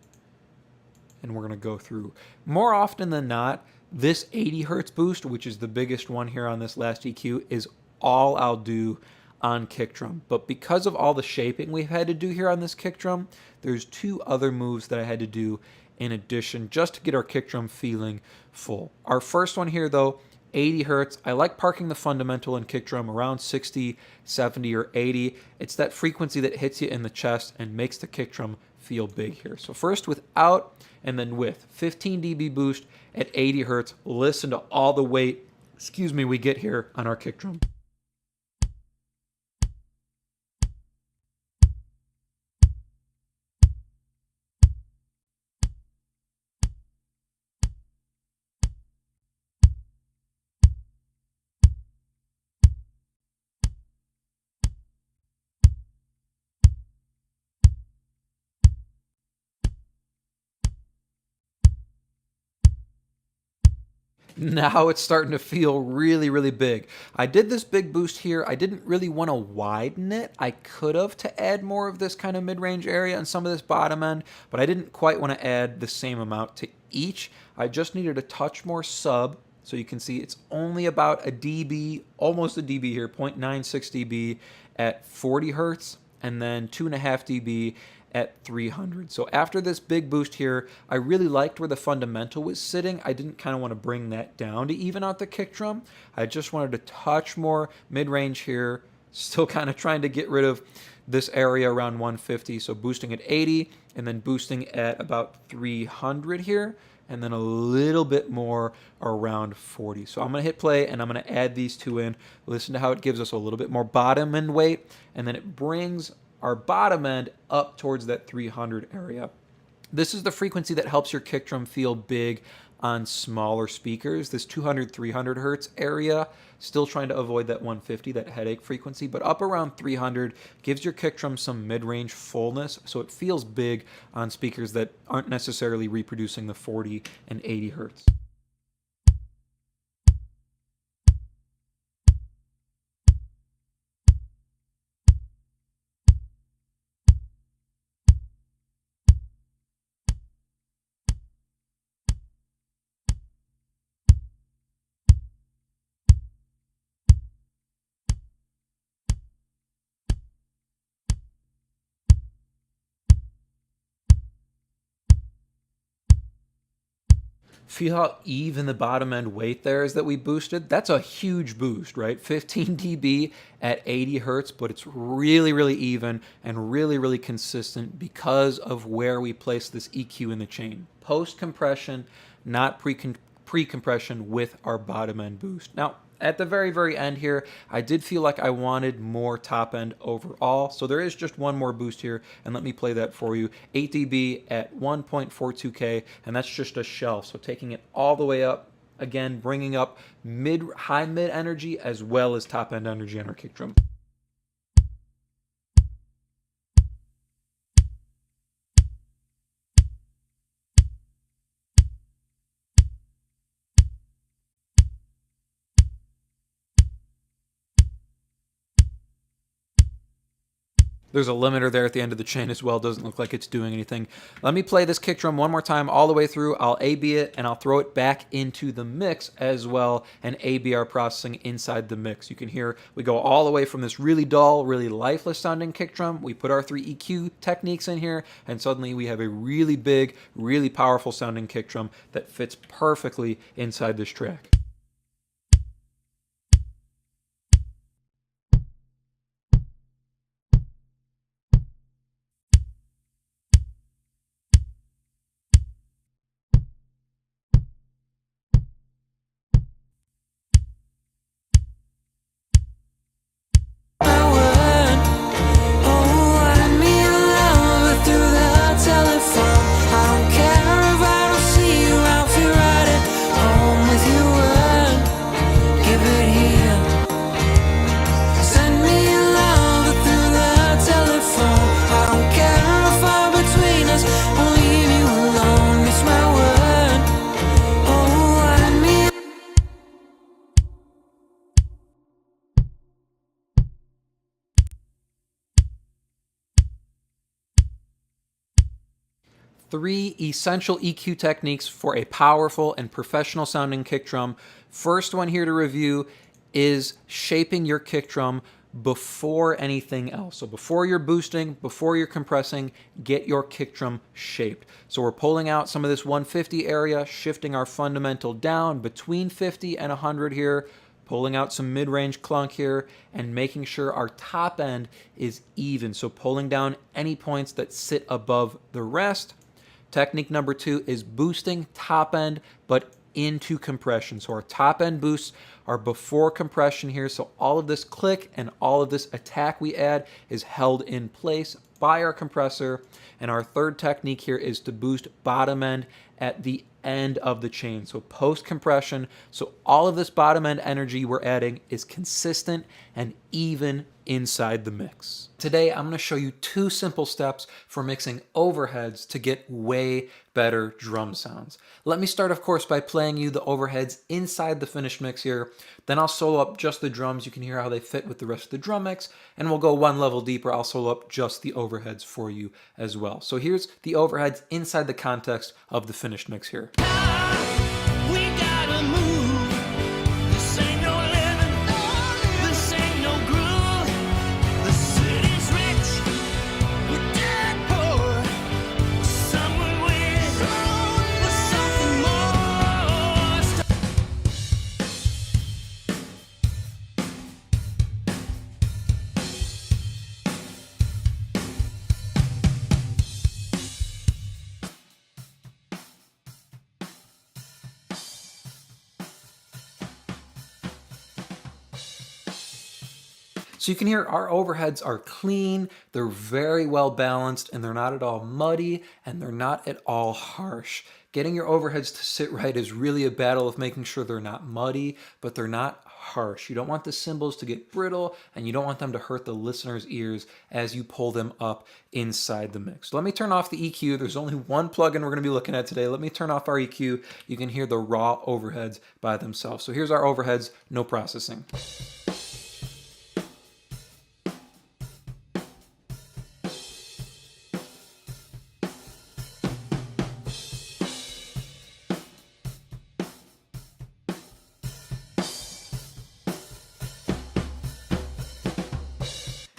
and we're going to go through. More often than not, this 80 hertz boost, which is the biggest one here on this last EQ, is all I'll do on kick drum. But because of all the shaping we've had to do here on this kick drum, there's two other moves that I had to do in addition just to get our kick drum feeling full. Our first one here though, 80 hertz. I like parking the fundamental and kick drum around 60, 70, or 80. It's that frequency that hits you in the chest and makes the kick drum feel big here. So first without and then with. 15 dB boost at 80 hertz. Listen to all the weight, we get here on our kick drum. Now it's starting to feel really, really big. I did this big boost here. I didn't really want to widen it. I could have to add more of this kind of mid-range area and some of this bottom end, but I didn't quite want to add the same amount to each. I just needed a touch more sub. So you can see it's only about a dB, almost a dB here, 0.96 dB at 40 hertz, and then 2.5 dB at 300. So after this big boost here, I really liked where the fundamental was sitting. I didn't kind of want to bring that down to even out the kick drum. I just wanted to touch more mid-range here, still kind of trying to get rid of this area around 150. So boosting at 80 and then boosting at about 300 here, and then a little bit more around 40. So I'm going to hit play and I'm going to add these two in. Listen to how it gives us a little bit more bottom end weight, and then it brings our bottom end up towards that 300 area. This is the frequency that helps your kick drum feel big on smaller speakers, this 200, 300 hertz area. Still trying to avoid that 150, that headache frequency, but up around 300 gives your kick drum some mid-range fullness, so it feels big on speakers that aren't necessarily reproducing the 40 and 80 hertz. Feel how even the bottom end weight there is that we boosted? That's a huge boost, right? 15 dB at 80 hertz, but it's really, really even and really, really consistent because of where we place this EQ in the chain. Post-compression, not pre-compression with our bottom end boost. Now, At the very, very end here, I did feel like I wanted more top end overall. So there is just one more boost here, and let me play that for you. 8 dB at 1.42K, and that's just a shelf. So taking it all the way up, again, bringing up high mid energy as well as top end energy on our kick drum. There's a limiter there at the end of the chain as well. Doesn't look like it's doing anything. Let me play this kick drum one more time all the way through. I'll A-B it, and I'll throw it back into the mix as well, and A-B our processing inside the mix. You can hear we go all the way from this really dull, really lifeless sounding kick drum. We put our 3 EQ techniques in here, and suddenly we have a really big, really powerful sounding kick drum that fits perfectly inside this track. Three essential EQ techniques for a powerful and professional sounding kick drum. First one here to review is shaping your kick drum before anything else. So before you're boosting, before you're compressing, get your kick drum shaped. So we're pulling out some of this 150 area, shifting our fundamental down between 50 and 100 here, pulling out some mid-range clunk here, and making sure our top end is even. So pulling down any points that sit above the rest. Technique number 2 is boosting top end, but into compression. So our top end boosts are before compression here. So all of this click and all of this attack we add is held in place by our compressor. And our third technique here is to boost bottom end at the end of the chain. So post compression. So all of this bottom end energy we're adding is consistent and even inside the mix. Today, I'm going to show you 2 simple steps for mixing overheads to get way better drum sounds. Let me start, of course, by playing you the overheads inside the finished mix here. Then I'll solo up just the drums. You can hear how they fit with the rest of the drum mix. And we'll go one level deeper. I'll solo up just the overheads for you as well. So here's the overheads inside the context of the finished mix here. We gotta move. This ain't no living. This ain't no groove. The city's rich. We're dead poor. Someone with something more. So you can hear our overheads are clean, they're very well balanced, and they're not at all muddy, and they're not at all harsh. Getting your overheads to sit right is really a battle of making sure they're not muddy, but they're not harsh. You don't want the cymbals to get brittle, and you don't want them to hurt the listener's ears as you pull them up inside the mix. So let me turn off the EQ. There's only one plugin we're going to be looking at today. Let me turn off our EQ. You can hear the raw overheads by themselves. So here's our overheads, no processing.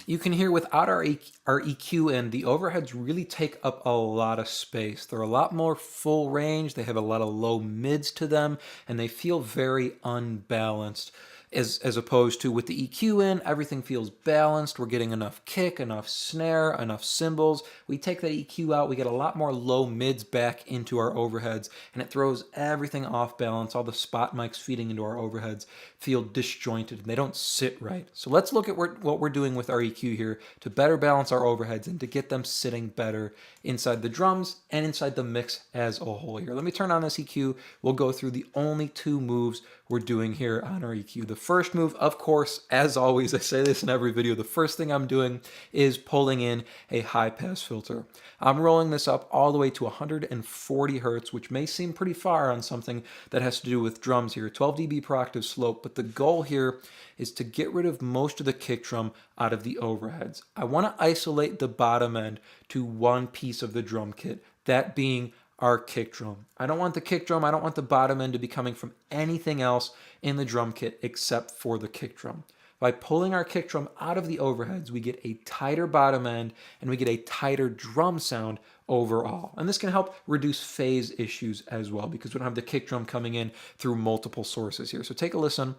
You can hear without our EQ in, the overheads really take up a lot of space. They're a lot more full range, they have a lot of low mids to them, and they feel very unbalanced. as opposed to with the EQ in, everything feels balanced. We're getting enough kick, enough snare, enough cymbals. We take that EQ out, we get a lot more low mids back into our overheads, and it throws everything off balance. All the spot mics feeding into our overheads feel disjointed and they don't sit right. So let's look at what we're doing with our EQ here to better balance our overheads and to get them sitting better inside the drums and inside the mix as a whole here. Let me turn on this EQ. We'll go through the only two moves we're doing here on our EQ. The first move, of course, as always, I say this in every video, the first thing I'm doing is pulling in a high pass filter. I'm rolling this up all the way to 140 hertz, which may seem pretty far on something that has to do with drums here, 12 dB per octave slope, but the goal here is to get rid of most of the kick drum out of the overheads. I want to isolate the bottom end to one piece of the drum kit, that being our kick drum. I don't want the kick drum, I don't want the bottom end to be coming from anything else in the drum kit except for the kick drum. By pulling our kick drum out of the overheads, we get a tighter bottom end and we get a tighter drum sound overall. And this can help reduce phase issues as well because we don't have the kick drum coming in through multiple sources here. So take a listen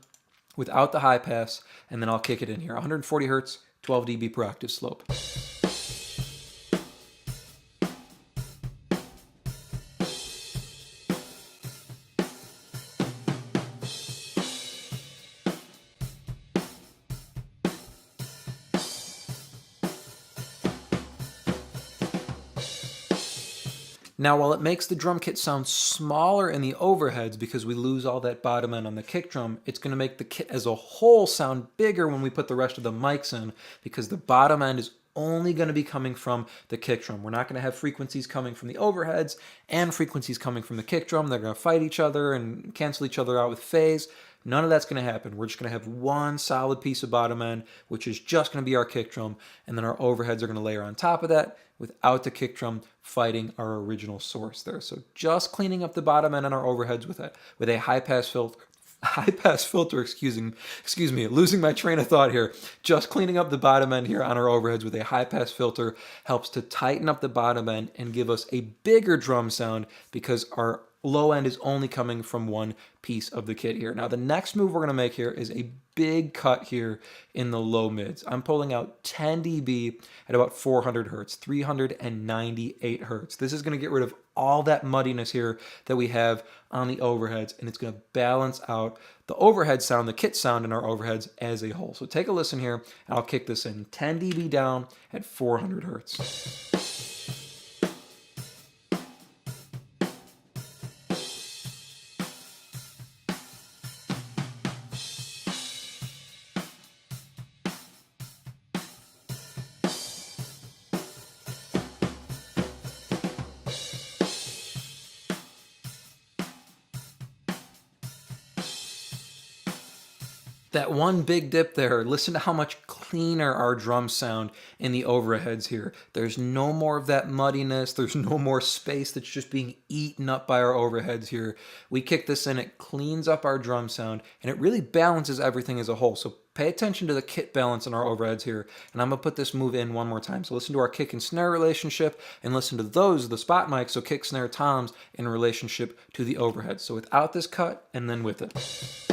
without the high pass, and then I'll kick it in here. 140 hertz, 12 dB per octave slope. Now, while it makes the drum kit sound smaller in the overheads because we lose all that bottom end on the kick drum, it's going to make the kit as a whole sound bigger when we put the rest of the mics in because the bottom end is only going to be coming from the kick drum. We're not going to have frequencies coming from the overheads and frequencies coming from the kick drum. They're going to fight each other and cancel each other out with phase. None of that's going to happen. We're just going to have one solid piece of bottom end, which is just going to be our kick drum, and then our overheads are going to layer on top of that without the kick drum fighting our original source there. So just cleaning up the bottom end on our overheads with a high pass filter, excuse me, losing my train of thought here. Just cleaning up the bottom end here on our overheads with a high pass filter helps to tighten up the bottom end and give us a bigger drum sound because our low end is only coming from one piece of the kit here. Now the next move we're going to make here is a big cut here in the low mids. I'm pulling out 10 dB at about 400 hertz, 398 hertz. This is going to get rid of all that muddiness here that we have on the overheads, and it's going to balance out the overhead sound, the kit sound in our overheads as a whole. So take a listen here, and I'll kick this in 10 dB down at 400 hertz. That one big dip there, listen to how much cleaner our drums sound in the overheads here. There's no more of that muddiness. There's no more space that's just being eaten up by our overheads here. We kick this in, it cleans up our drum sound, and it really balances everything as a whole. So pay attention to the kit balance in our overheads here, and I'm going to put this move in one more time. So listen to our kick and snare relationship, and listen to those, the spot mics, so kick, snare, toms, in relationship to the overheads. So without this cut, and then with it.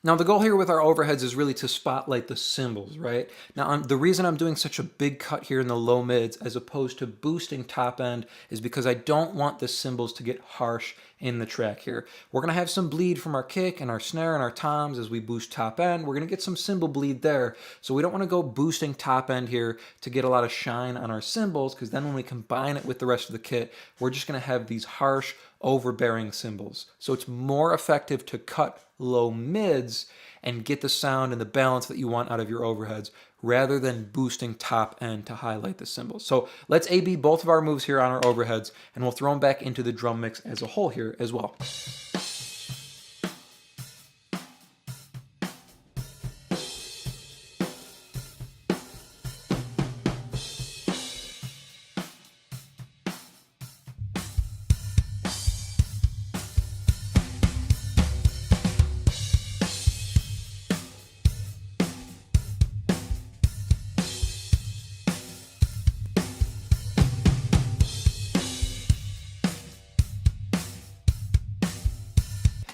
Now the goal here with our overheads is really to spotlight the cymbals, right? Now the reason I'm doing such a big cut here in the low mids as opposed to boosting top end is because I don't want the cymbals to get harsh in the track here. We're gonna have some bleed from our kick and our snare and our toms as we boost top end. We're gonna get some cymbal bleed there. So we don't wanna go boosting top end here to get a lot of shine on our cymbals, because then when we combine it with the rest of the kit, we're just gonna have these harsh, overbearing cymbals. So it's more effective to cut low mids and get the sound and the balance that you want out of your overheads rather than boosting top end to highlight the cymbals. So let's A/B both of our moves here on our overheads, and we'll throw them back into the drum mix as a whole here as well.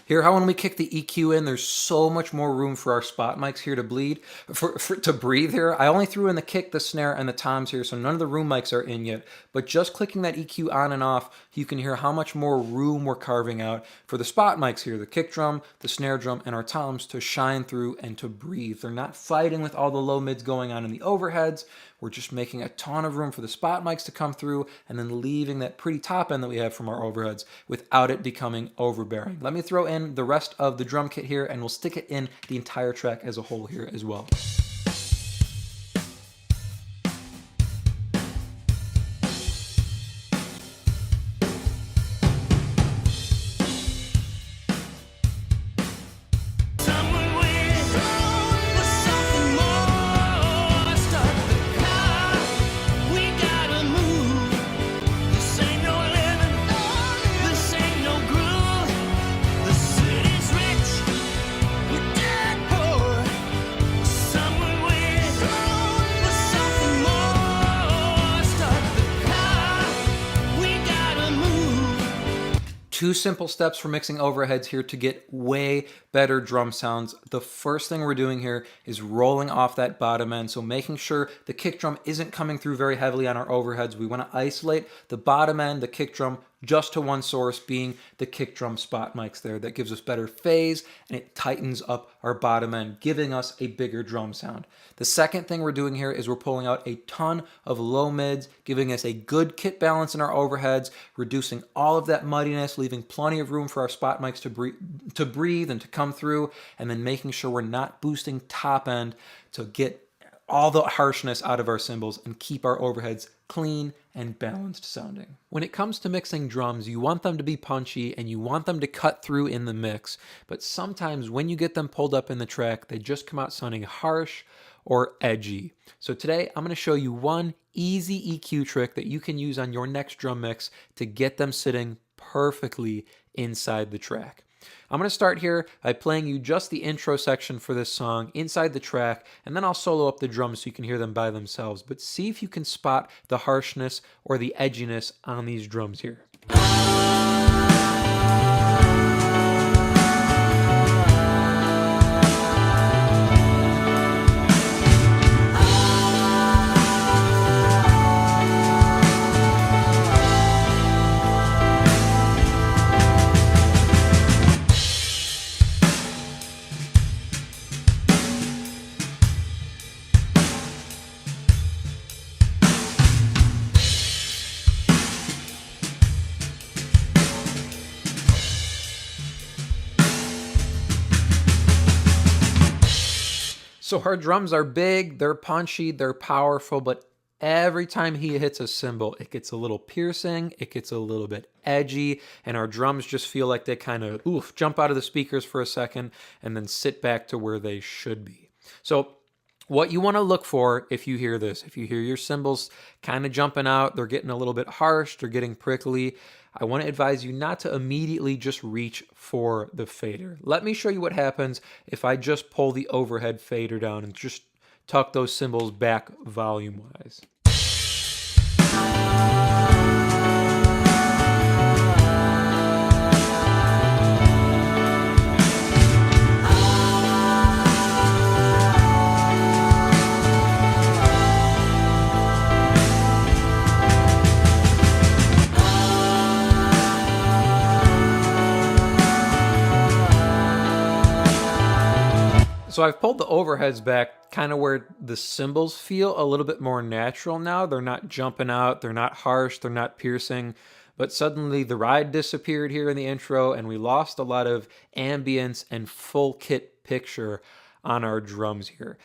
Hear how when we kick the EQ in, there's so much more room for our spot mics here to to breathe here. I only threw in the kick, the snare, and the toms here, so none of the room mics are in yet. But just clicking that EQ on and off, you can hear how much more room we're carving out for the spot mics here, the kick drum, the snare drum, and our toms to shine through and to breathe. They're not fighting with all the low mids going on in the overheads. We're just making a ton of room for the spot mics to come through and then leaving that pretty top end that we have from our overheads without it becoming overbearing. Let me throw in the rest of the drum kit here and we'll stick it in the entire track as a whole here as well. Two simple steps for mixing overheads here to get way better drum sounds. The first thing we're doing here is rolling off that bottom end, so making sure the kick drum isn't coming through very heavily on our overheads. We want to isolate the bottom end, the kick drum, just to one source, being the kick drum spot mics there. That gives us better phase and it tightens up our bottom end, giving us a bigger drum sound. The second thing we're doing here is we're pulling out a ton of low mids, giving us a good kit balance in our overheads, reducing all of that muddiness, leaving plenty of room for our spot mics to breathe and to come through, and then making sure we're not boosting top end to get all the harshness out of our cymbals and keep our overheads clean and balanced sounding. When it comes to mixing drums, you want them to be punchy and you want them to cut through in the mix, but sometimes when you get them pulled up in the track, they just come out sounding harsh or edgy. So today I'm going to show you one easy EQ trick that you can use on your next drum mix to get them sitting perfectly inside the track. I'm going to start here by playing you just the intro section for this song inside the track, and then I'll solo up the drums so you can hear them by themselves. But see if you can spot the harshness or the edginess on these drums here. So our drums are big, they're punchy, they're powerful, but every time he hits a cymbal, it gets a little piercing, it gets a little bit edgy, and our drums just feel like they kind of jump out of the speakers for a second and then sit back to where they should be. So what you want to look for if you hear this, if you hear your cymbals kind of jumping out, they're getting a little bit harsh, they're getting prickly, I want to advise you not to immediately just reach for the fader. Let me show you what happens if I just pull the overhead fader down and just tuck those cymbals back volume-wise. So I've pulled the overheads back kind of where the cymbals feel a little bit more natural now. They're not jumping out, they're not harsh, they're not piercing, but suddenly the ride disappeared here in the intro and we lost a lot of ambience and full kit picture on our drums here.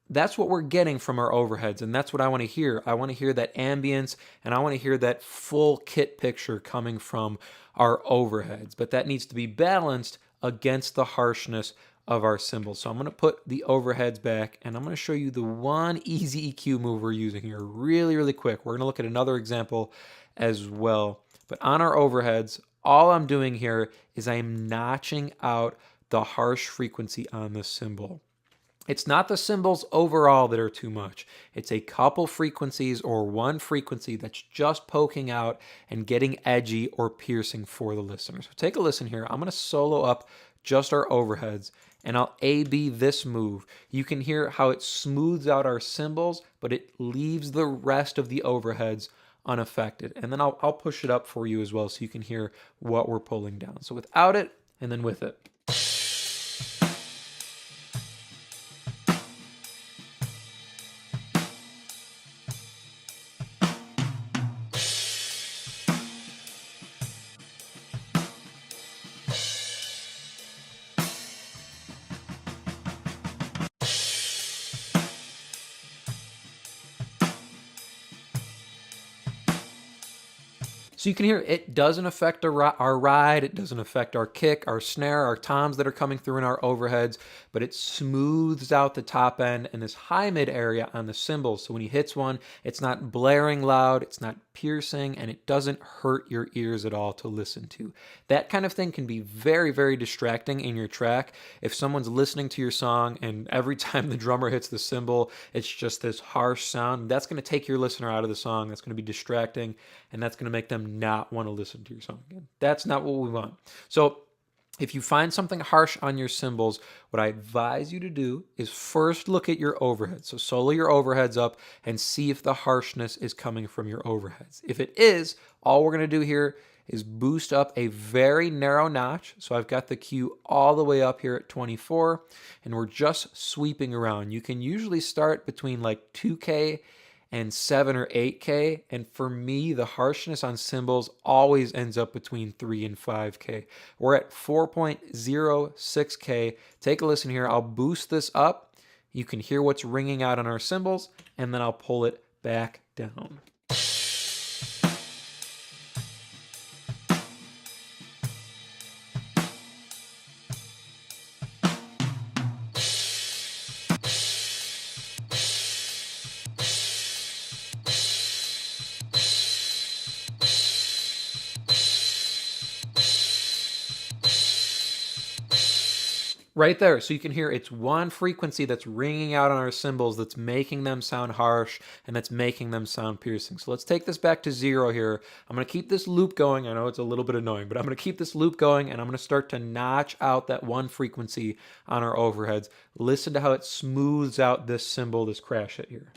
That's what we're getting from our overheads, and that's what I want to hear. I want to hear that ambience, and I want to hear that full kit picture coming from our overheads, but that needs to be balanced against the harshness of our cymbals. So I'm going to put the overheads back and I'm going to show you the one easy EQ move we're using here really quick. We're going to look at another example as well. But on our overheads, all I'm doing here is I'm notching out the harsh frequency on the cymbal. It's not the cymbals overall that are too much. It's a couple frequencies or one frequency that's just poking out and getting edgy or piercing for the listener. So take a listen here. I'm going to solo up just our overheads, and I'll A-B this move. You can hear how it smooths out our cymbals, but it leaves the rest of the overheads unaffected. And then I'll push it up for you as well so you can hear what we're pulling down. So without it, and then with it. So you can hear it doesn't affect our ride, it doesn't affect our kick, our snare, our toms that are coming through in our overheads, but it smooths out the top end and this high mid area on the cymbals. So when he hits one, it's not blaring loud, it's not piercing, and it doesn't hurt your ears at all to listen to. That kind of thing can be very, very distracting in your track. If someone's listening to your song and every time the drummer hits the cymbal, it's just this harsh sound, that's going to take your listener out of the song. That's going to be distracting, and that's going to make them not want to listen to your song again. That's not what we want. So if you find something harsh on your cymbals, what I advise you to do is first look at your overheads. So solo your overheads up and see if the harshness is coming from your overheads. If it is, all we're going to do here is boost up a very narrow notch. So I've got the Q all the way up here at 24, and we're just sweeping around. You can usually start between like 2K and 7 or 8K, and for me the harshness on cymbals always ends up between 3 and 5K. We're at 4.06K. Take a listen here. I'll boost this up. You can hear what's ringing out on our cymbals, and then I'll pull it back down. Right there, so you can hear it's one frequency that's ringing out on our cymbals that's making them sound harsh and that's making them sound piercing. So let's take this back to 0 here. I'm going to keep this loop going. I know it's a little bit annoying, but I'm going to keep this loop going, and I'm going to start to notch out that one frequency on our overheads. Listen to how it smooths out this cymbal, this crash hit here.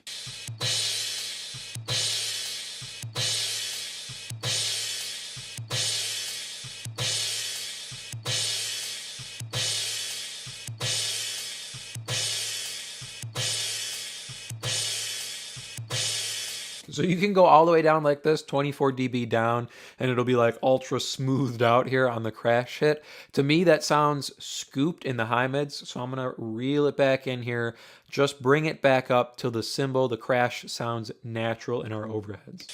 So you can go all the way down like this, 24 dB down, and it'll be like ultra smoothed out here on the crash hit. To me, that sounds scooped in the high mids, so I'm gonna reel it back in here, just bring it back up till the cymbal, the crash sounds natural in our overheads.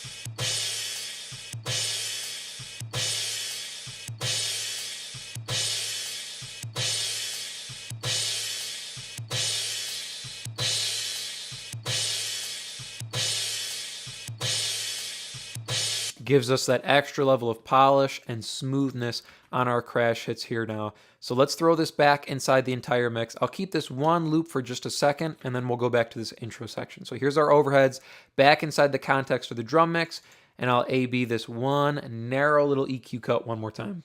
Gives us that extra level of polish and smoothness on our crash hits here now. So let's throw this back inside the entire mix. I'll keep this one loop for just a second, and then we'll go back to this intro section. So here's our overheads back inside the context of the drum mix, and I'll A-B this one narrow little EQ cut one more time.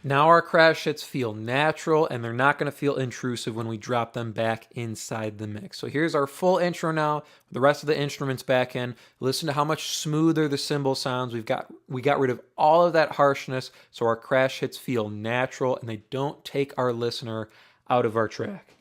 Now our crash hits feel natural, and they're not going to feel intrusive when we drop them back inside the mix. So here's our full intro now, the rest of the instruments back in. Listen to how much smoother the cymbal sounds. We got rid of all of that harshness, so our crash hits feel natural and they don't take our listener out of our track.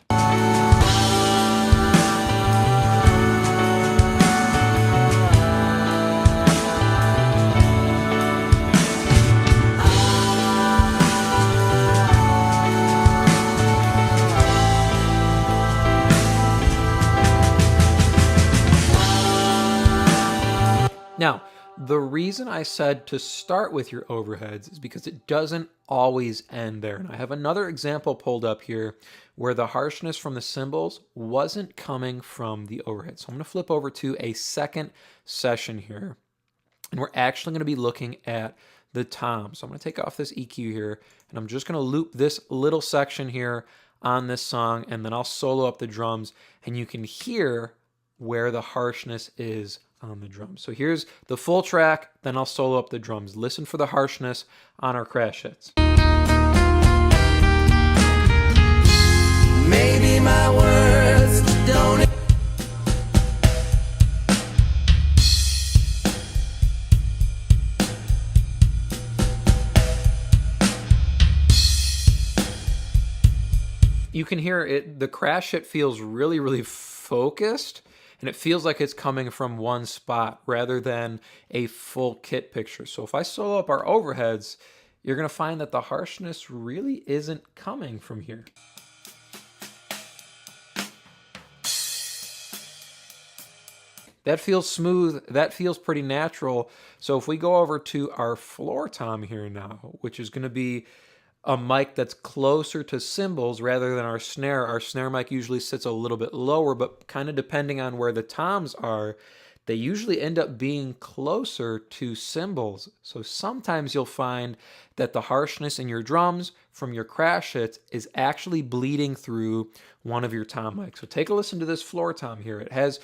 Now, the reason I said to start with your overheads is because it doesn't always end there. And I have another example pulled up here where the harshness from the cymbals wasn't coming from the overhead. So I'm going to flip over to a second session here. and we're actually going to be looking at the tom. So I'm going to take off this EQ here, and I'm just going to loop this little section here on this song, and then I'll solo up the drums, and you can hear where the harshness is on the drums. So here's the full track, then I'll solo up the drums. Listen for the harshness on our crash hits. Maybe my words don't. You can hear it, the crash hit feels really, really focused, and it feels like it's coming from one spot rather than a full kit picture. So if I solo up our overheads, you're going to find that the harshness really isn't coming from here. That feels smooth, that feels pretty natural. So if we go over to our floor tom here now, which is going to be a mic that's closer to cymbals rather than our snare mic usually sits a little bit lower, but kind of depending on where the toms are, they usually end up being closer to cymbals. So sometimes you'll find that the harshness in your drums from your crash hits is actually bleeding through one of your tom mics. So take a listen to this floor tom here. It has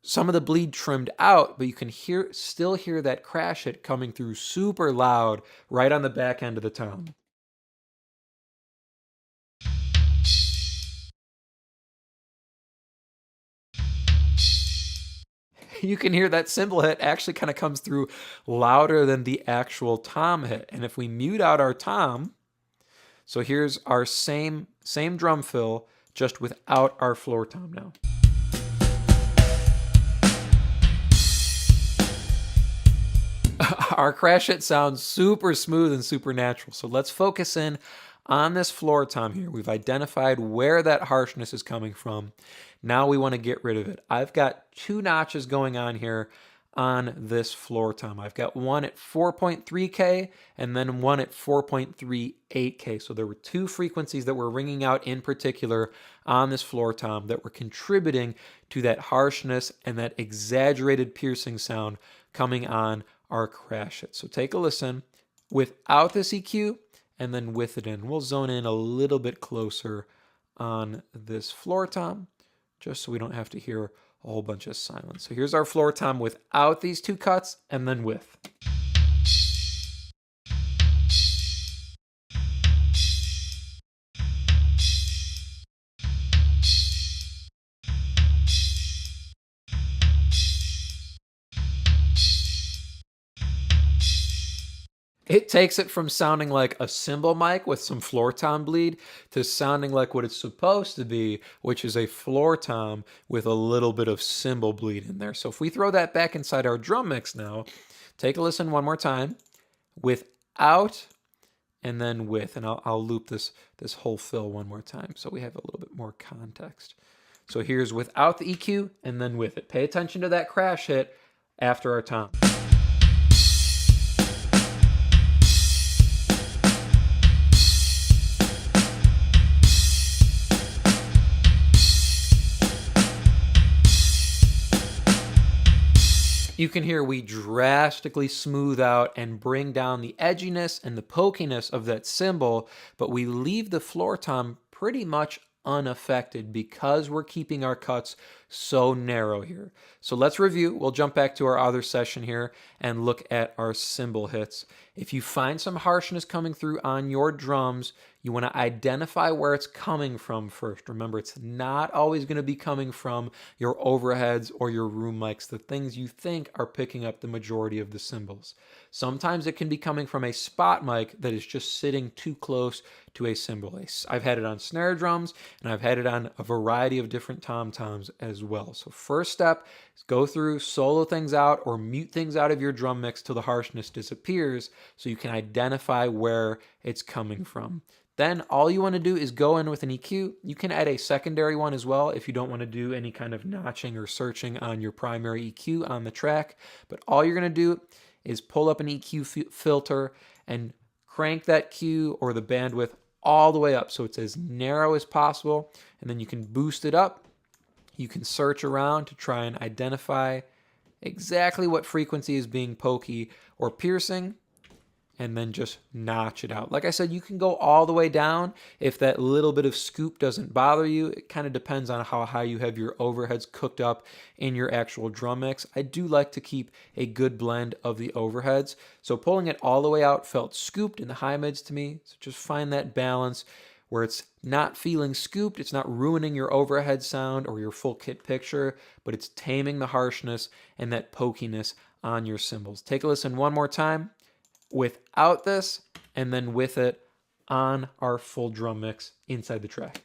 some of the bleed trimmed out, but you can still hear that crash hit coming through super loud right on the back end of the tom. You can hear that cymbal hit actually kind of comes through louder than the actual tom hit. And if we mute out our tom, so here's our same drum fill, just without our floor tom now. Our crash hit sounds super smooth and super natural. So let's focus in on this floor tom here. We've identified where that harshness is coming from. Now we want to get rid of it. I've got two notches going on here on this floor tom. I've got one at 4.3K and then one at 4.38K. So there were two frequencies that were ringing out in particular on this floor tom that were contributing to that harshness and that exaggerated piercing sound coming on our crash hit. So take a listen without this EQ and then with it in. We'll zone in a little bit closer on this floor tom, just so we don't have to hear a whole bunch of silence. So here's our floor tom without these two cuts and then with. It takes it from sounding like a cymbal mic with some floor tom bleed to sounding like what it's supposed to be, which is a floor tom with a little bit of cymbal bleed in there. So if we throw that back inside our drum mix now, take a listen one more time, without and then with, and I'll loop this whole fill one more time so we have a little bit more context. So here's without the EQ and then with it. Pay attention to that crash hit after our tom. You can hear we drastically smooth out and bring down the edginess and the pokiness of that cymbal, but we leave the floor tom pretty much unaffected because we're keeping our cuts so narrow here. So let's review. We'll jump back to our other session here and look at our cymbal hits. If you find some harshness coming through on your drums, you want to identify where it's coming from first. Remember, it's not always going to be coming from your overheads or your room mics, the things you think are picking up the majority of the cymbals. Sometimes it can be coming from a spot mic that is just sitting too close to a cymbal. I've had it on snare drums, and I've had it on a variety of different tom-toms as well. So first step is go through, solo things out, or mute things out of your drum mix till the harshness disappears so you can identify where it's coming from. Then all you want to do is go in with an EQ. You can add a secondary one as well if you don't want to do any kind of notching or searching on your primary EQ on the track. But all you're going to do is pull up an EQ filter and crank that Q or the bandwidth all the way up so it's as narrow as possible. And then you can boost it up. You can search around to try and identify exactly what frequency is being pokey or piercing, and then just notch it out. Like I said, you can go all the way down if that little bit of scoop doesn't bother you. It kind of depends on how high you have your overheads cooked up in your actual drum mix. I do like to keep a good blend of the overheads. So pulling it all the way out felt scooped in the high mids to me. So just find that balance where it's not feeling scooped, it's not ruining your overhead sound or your full kit picture, but it's taming the harshness and that pokiness on your cymbals. Take a listen one more time without this, and then with it on our full drum mix inside the track.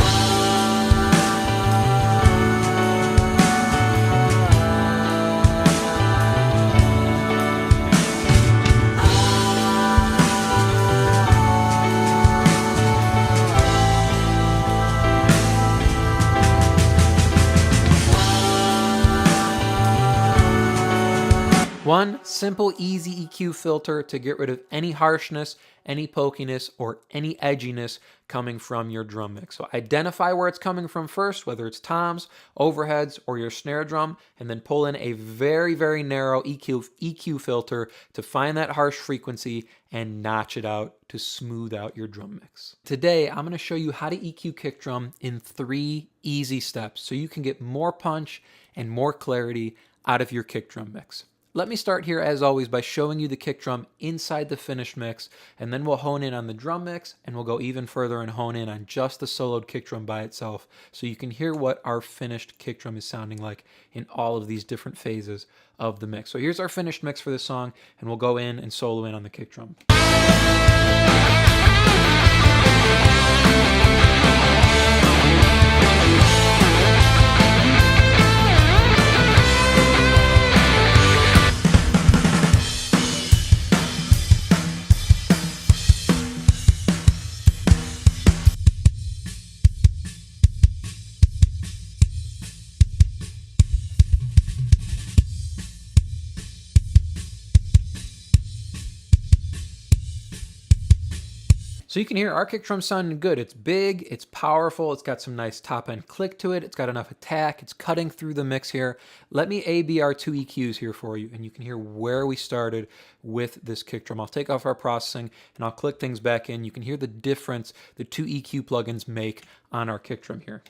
One simple, easy EQ filter to get rid of any harshness, any pokiness, or any edginess coming from your drum mix. So identify where it's coming from first, whether it's toms, overheads, or your snare drum, and then pull in a very, very narrow EQ filter to find that harsh frequency and notch it out to smooth out your drum mix. Today, I'm going to show you how to EQ kick drum in 3 easy steps so you can get more punch and more clarity out of your kick drum mix. Let me start here, as always, by showing you the kick drum inside the finished mix, and then we'll hone in on the drum mix, and we'll go even further and hone in on just the soloed kick drum by itself, so you can hear what our finished kick drum is sounding like in all of these different phases of the mix. So here's our finished mix for this song, and we'll go in and solo in on the kick drum. So you can hear our kick drum sounding good. It's big, it's powerful, it's got some nice top end click to it, it's got enough attack, it's cutting through the mix here. Let me A-B our 2 EQs here for you, and you can hear where we started with this kick drum. I'll take off our processing and I'll click things back in. You can hear the difference the 2 EQ plugins make on our kick drum here.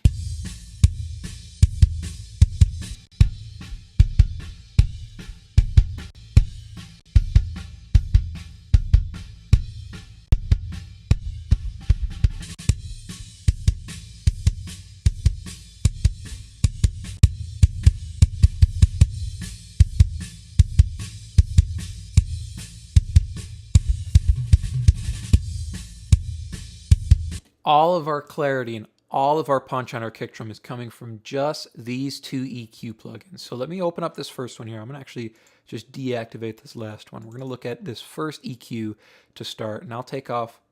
All of our clarity and all of our punch on our kick drum is coming from just these 2 EQ plugins. So let me open up this first one here. I'm going to actually just deactivate this last one. We're going to look at this first EQ to start, and I'll take off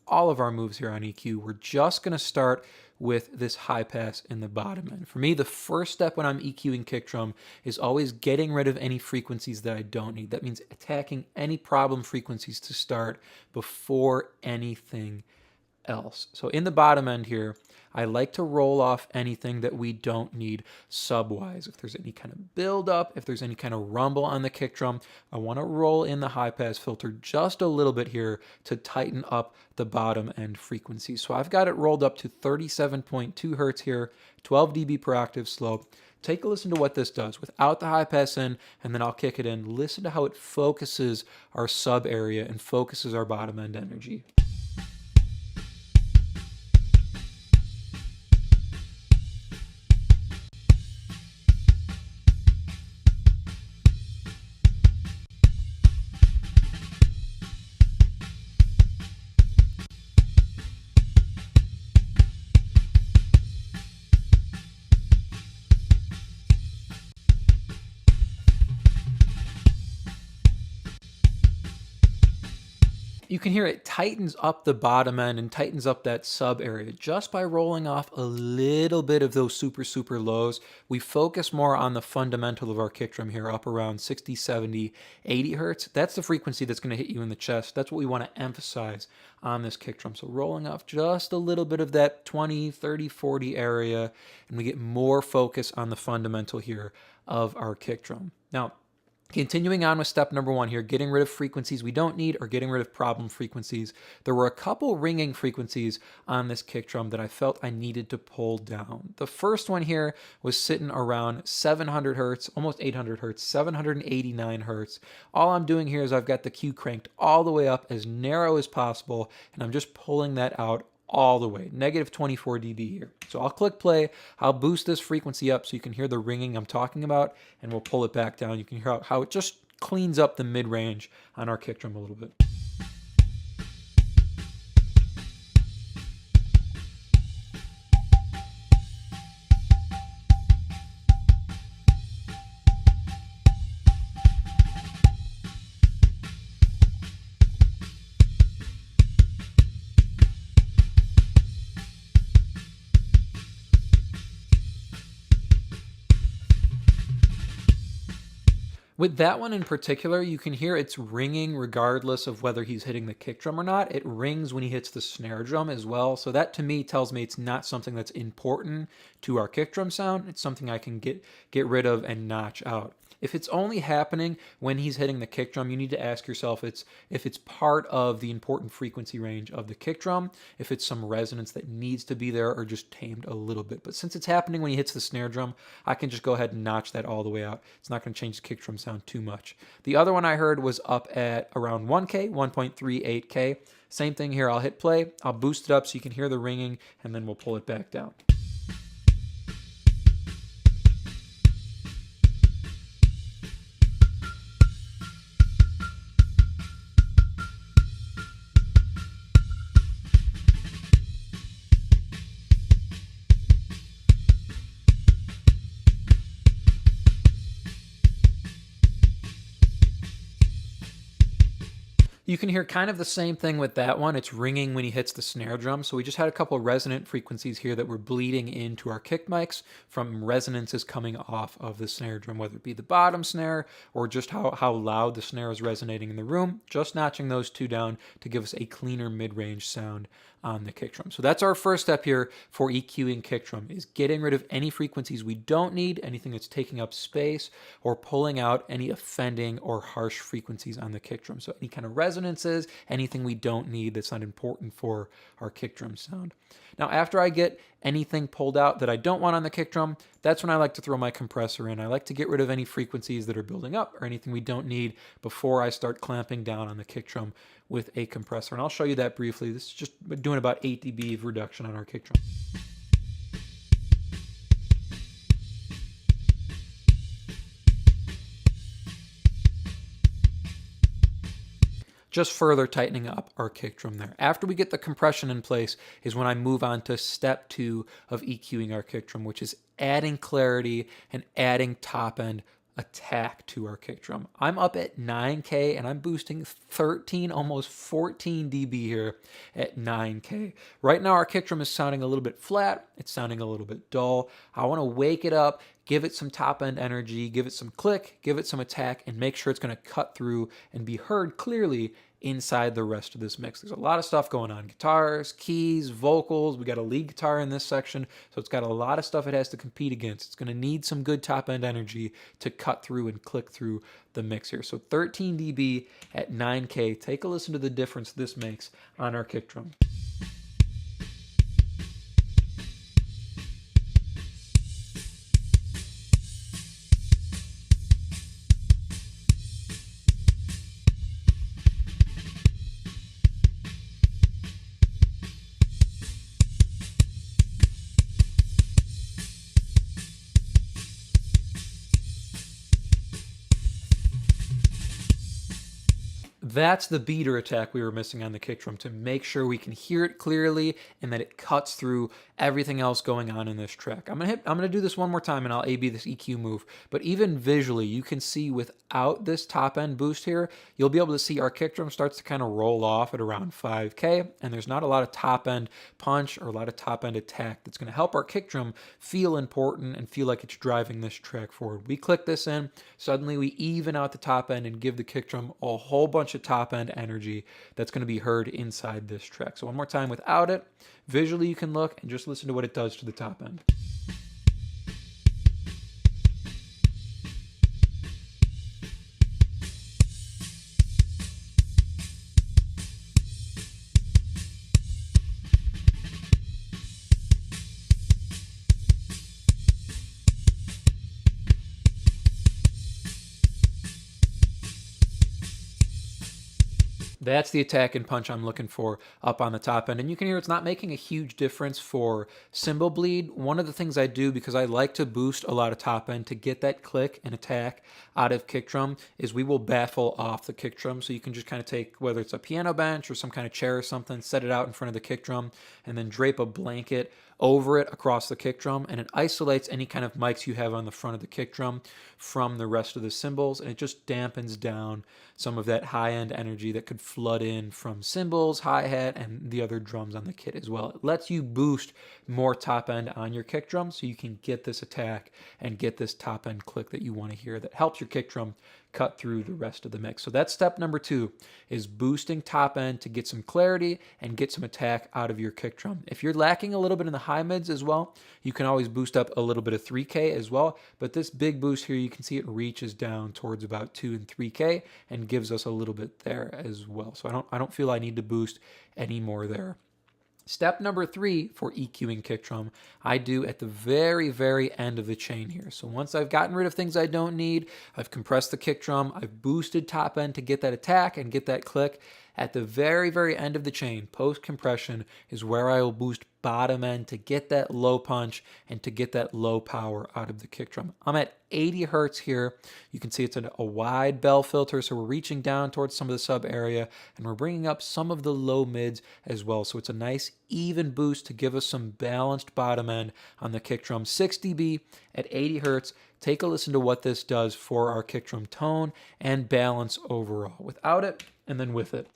all of our moves here on EQ. We're just going to start with this high pass in the bottom end. For me, the first step when I'm EQing kick drum is always getting rid of any frequencies that I don't need. That means attacking any problem frequencies to start before anything else. So in the bottom end here, I like to roll off anything that we don't need sub-wise. If there's any kind of build-up, if there's any kind of rumble on the kick drum, I want to roll in the high-pass filter just a little bit here to tighten up the bottom end frequency. So I've got it rolled up to 37.2 hertz here, 12 dB per octave slope. Take a listen to what this does without the high pass in, and then I'll kick it in. Listen to how it focuses our sub area and focuses our bottom end energy. You can hear it tightens up the bottom end and tightens up that sub area just by rolling off a little bit of those super, super lows. We focus more on the fundamental of our kick drum here, up around 60, 70, 80 hertz. That's the frequency that's going to hit you in the chest. That's what we want to emphasize on this kick drum. So rolling off just a little bit of that 20, 30, 40 area, and we get more focus on the fundamental here of our kick drum. Now, continuing on with step number 1 here, getting rid of frequencies we don't need or getting rid of problem frequencies. There were a couple ringing frequencies on this kick drum that I felt I needed to pull down. The first one here was sitting around 700 hertz, almost 800 hertz, 789 hertz. All I'm doing here is I've got the Q cranked all the way up as narrow as possible, and I'm just pulling that out all the way, negative 24 dB here. So I'll click play, I'll boost this frequency up so you can hear the ringing I'm talking about, and we'll pull it back down. You can hear how it just cleans up the mid-range on our kick drum a little bit. With that one in particular, you can hear it's ringing regardless of whether he's hitting the kick drum or not. It rings when he hits the snare drum as well. So that to me tells me it's not something that's important to our kick drum sound. It's something I can get rid of and notch out. If it's only happening when he's hitting the kick drum, you need to ask yourself if it's part of the important frequency range of the kick drum, if it's some resonance that needs to be there or just tamed a little bit. But since it's happening when he hits the snare drum, I can just go ahead and notch that all the way out. It's not going to change the kick drum sound too much. The other one I heard was up at around 1K, 1.38K. Same thing here. I'll hit play. I'll boost it up so you can hear the ringing, and then we'll pull it back down. You can hear kind of the same thing with that one. It's ringing when he hits the snare drum. So we just had a couple of resonant frequencies here that were bleeding into our kick mics from resonances coming off of the snare drum, whether it be the bottom snare or just how loud the snare is resonating in the room. Just notching those two down to give us a cleaner mid-range sound on the kick drum. So that's our first step here for EQing kick drum, is getting rid of any frequencies we don't need, anything that's taking up space, or pulling out any offending or harsh frequencies on the kick drum. So any kind of resonances, anything we don't need that's not important for our kick drum sound. Now, after I get anything pulled out that I don't want on the kick drum, that's when I like to throw my compressor in. I like to get rid of any frequencies that are building up or anything we don't need before I start clamping down on the kick drum with a compressor. And I'll show you that briefly. This is just doing about 8 dB of reduction on our kick drum. Just further tightening up our kick drum there. After we get the compression in place is when I move on to step 2 of EQing our kick drum, which is adding clarity and adding top end attack to our kick drum. I'm up at 9K and I'm boosting 13, almost 14 dB here at 9K. Right now our kick drum is sounding a little bit flat. It's sounding a little bit dull. I want to wake it up, give it some top end energy, give it some click, give it some attack, and make sure it's going to cut through and be heard clearly inside the rest of this mix. There's a lot of stuff going on. Guitars, keys, vocals. We got a lead guitar in this section, so it's got a lot of stuff it has to compete against. It's going to need some good top-end energy to cut through and click through the mix here. So 13 dB at 9K. Take a listen to the difference this makes on our kick drum. That's the beater attack we were missing on the kick drum, to make sure we can hear it clearly and that it cuts through everything else going on in this track. I'm gonna do this one more time and I'll A-B this EQ move. But even visually, you can see without this top end boost here, you'll be able to see our kick drum starts to kind of roll off at around 5K, and there's not a lot of top end punch or a lot of top end attack that's gonna help our kick drum feel important and feel like it's driving this track forward. We click this in, suddenly we even out the top end and give the kick drum a whole bunch of top end energy that's going to be heard inside this track. So one more time without it. Visually you can look and just listen to what it does to the top end. That's the attack and punch I'm looking for up on the top end. And you can hear it's not making a huge difference for cymbal bleed. One of the things I do, because I like to boost a lot of top end to get that click and attack out of kick drum, is we will baffle off the kick drum. So you can just kind of take, whether it's a piano bench or some kind of chair or something, set it out in front of the kick drum, and then drape a blanket over it across the kick drum, and it isolates any kind of mics you have on the front of the kick drum from the rest of the cymbals, and it just dampens down some of that high-end energy that could flood in from cymbals, hi-hat, and the other drums on the kit as well. It lets you boost more top end on your kick drum so you can get this attack and get this top end click that you want to hear that helps your kick drum cut through the rest of the mix. So that's step number 2, is boosting top end to get some clarity and get some attack out of your kick drum. If you're lacking a little bit in the high mids as well, you can always boost up a little bit of 3K as well, but this big boost here, you can see it reaches down towards about 2 and 3K and gives us a little bit there as well. So I don't feel I need to boost any more there. Step number 3 for EQing kick drum, I do at the very, very end of the chain here. So once I've gotten rid of things I don't need, I've compressed the kick drum, I've boosted top end to get that attack and get that click. At the very, very end of the chain, post compression, is where I will boost bottom end to get that low punch and to get that low power out of the kick drum. I'm at 80 hertz here. You can see it's a wide bell filter, so we're reaching down towards some of the sub area, and we're bringing up some of the low mids as well. So it's a nice even boost to give us some balanced bottom end on the kick drum. 6 dB at 80 hertz. Take a listen to what this does for our kick drum tone and balance overall. Without it, and then with it.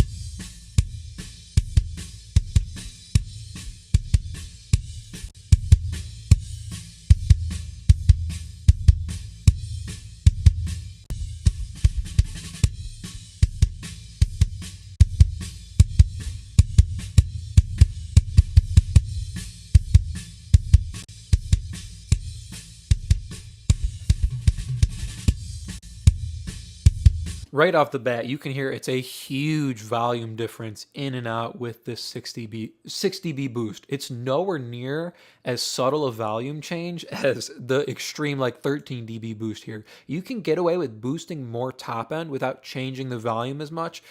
Right off the bat, you can hear it's a huge volume difference in and out with this 6 dB boost. It's nowhere near as subtle a volume change as the extreme like 13 dB boost here. You can get away with boosting more top end without changing the volume as much.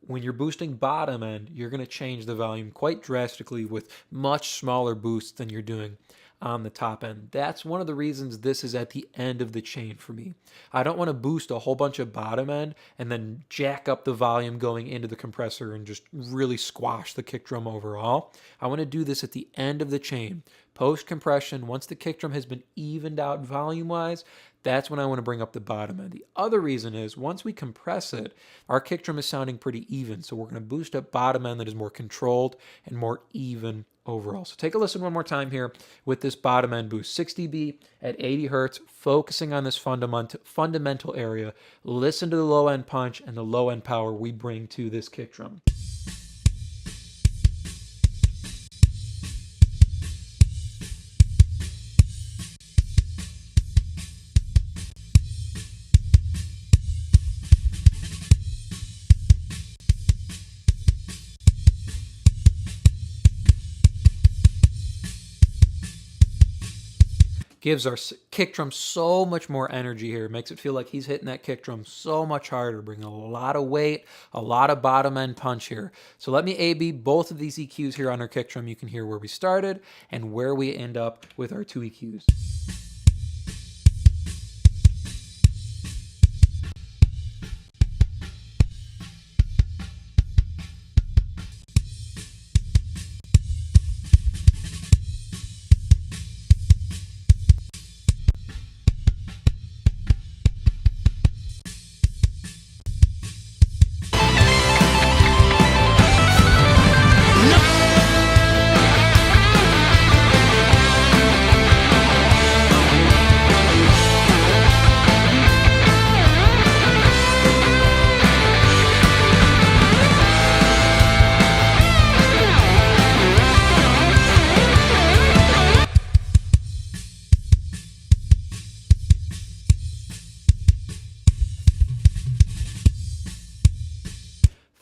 When you're boosting bottom end, you're going to change the volume quite drastically with much smaller boosts than you're doing on the top end. That's one of the reasons this is at the end of the chain for me. I don't want to boost a whole bunch of bottom end and then jack up the volume going into the compressor and just really squash the kick drum overall. I want to do this at the end of the chain. Post compression, once the kick drum has been evened out volume wise, that's when I want to bring up the bottom end. The other reason is once we compress it, our kick drum is sounding pretty even. So we're going to boost up bottom end that is more controlled and more even overall. So take a listen one more time here with this bottom end boost. 6 dB at 80 hertz, focusing on this fundamental area. Listen to the low end punch and the low end power we bring to this kick drum. Gives our kick drum so much more energy here. Makes it feel like he's hitting that kick drum so much harder, bringing a lot of weight, a lot of bottom end punch here. So let me A-B both of these EQs here on our kick drum. You can hear where we started and where we end up with our 2 EQs.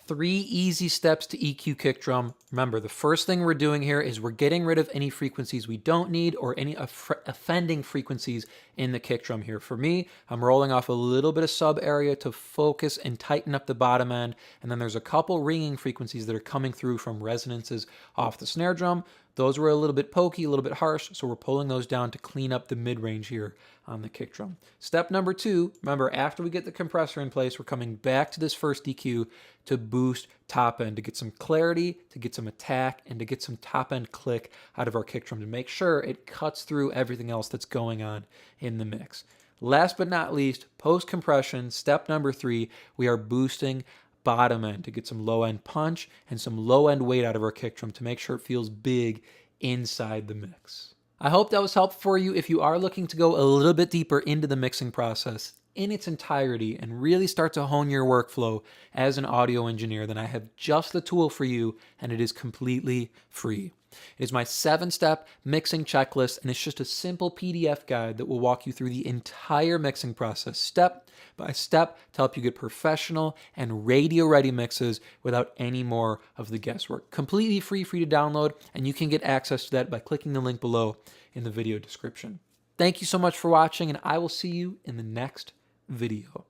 3 easy steps to EQ kick drum. Remember, the first thing we're doing here is we're getting rid of any frequencies we don't need or any offending frequencies in the kick drum here. For me, I'm rolling off a little bit of sub area to focus and tighten up the bottom end. And then there's a couple ringing frequencies that are coming through from resonances off the snare drum. Those were a little bit pokey, a little bit harsh, so we're pulling those down to clean up the mid-range here on the kick drum. Step number 2, remember, after we get the compressor in place, we're coming back to this first EQ to boost top end, to get some clarity, to get some attack, and to get some top end click out of our kick drum to make sure it cuts through everything else that's going on in the mix. Last but not least, post-compression, step number 3, we are boosting bottom end to get some low end punch and some low end weight out of our kick drum to make sure it feels big inside the mix. I hope that was helpful for you if you are looking to go a little bit deeper into the mixing process in its entirety and really start to hone your workflow as an audio engineer. Then I have just the tool for you, and it is completely free. It is my 7-step mixing checklist, and it's just a simple PDF guide that will walk you through the entire mixing process step by step to help you get professional and radio-ready mixes without any more of the guesswork. Completely free to download, and you can get access to that by clicking the link below in the video description. Thank you so much for watching, and I will see you in the next video.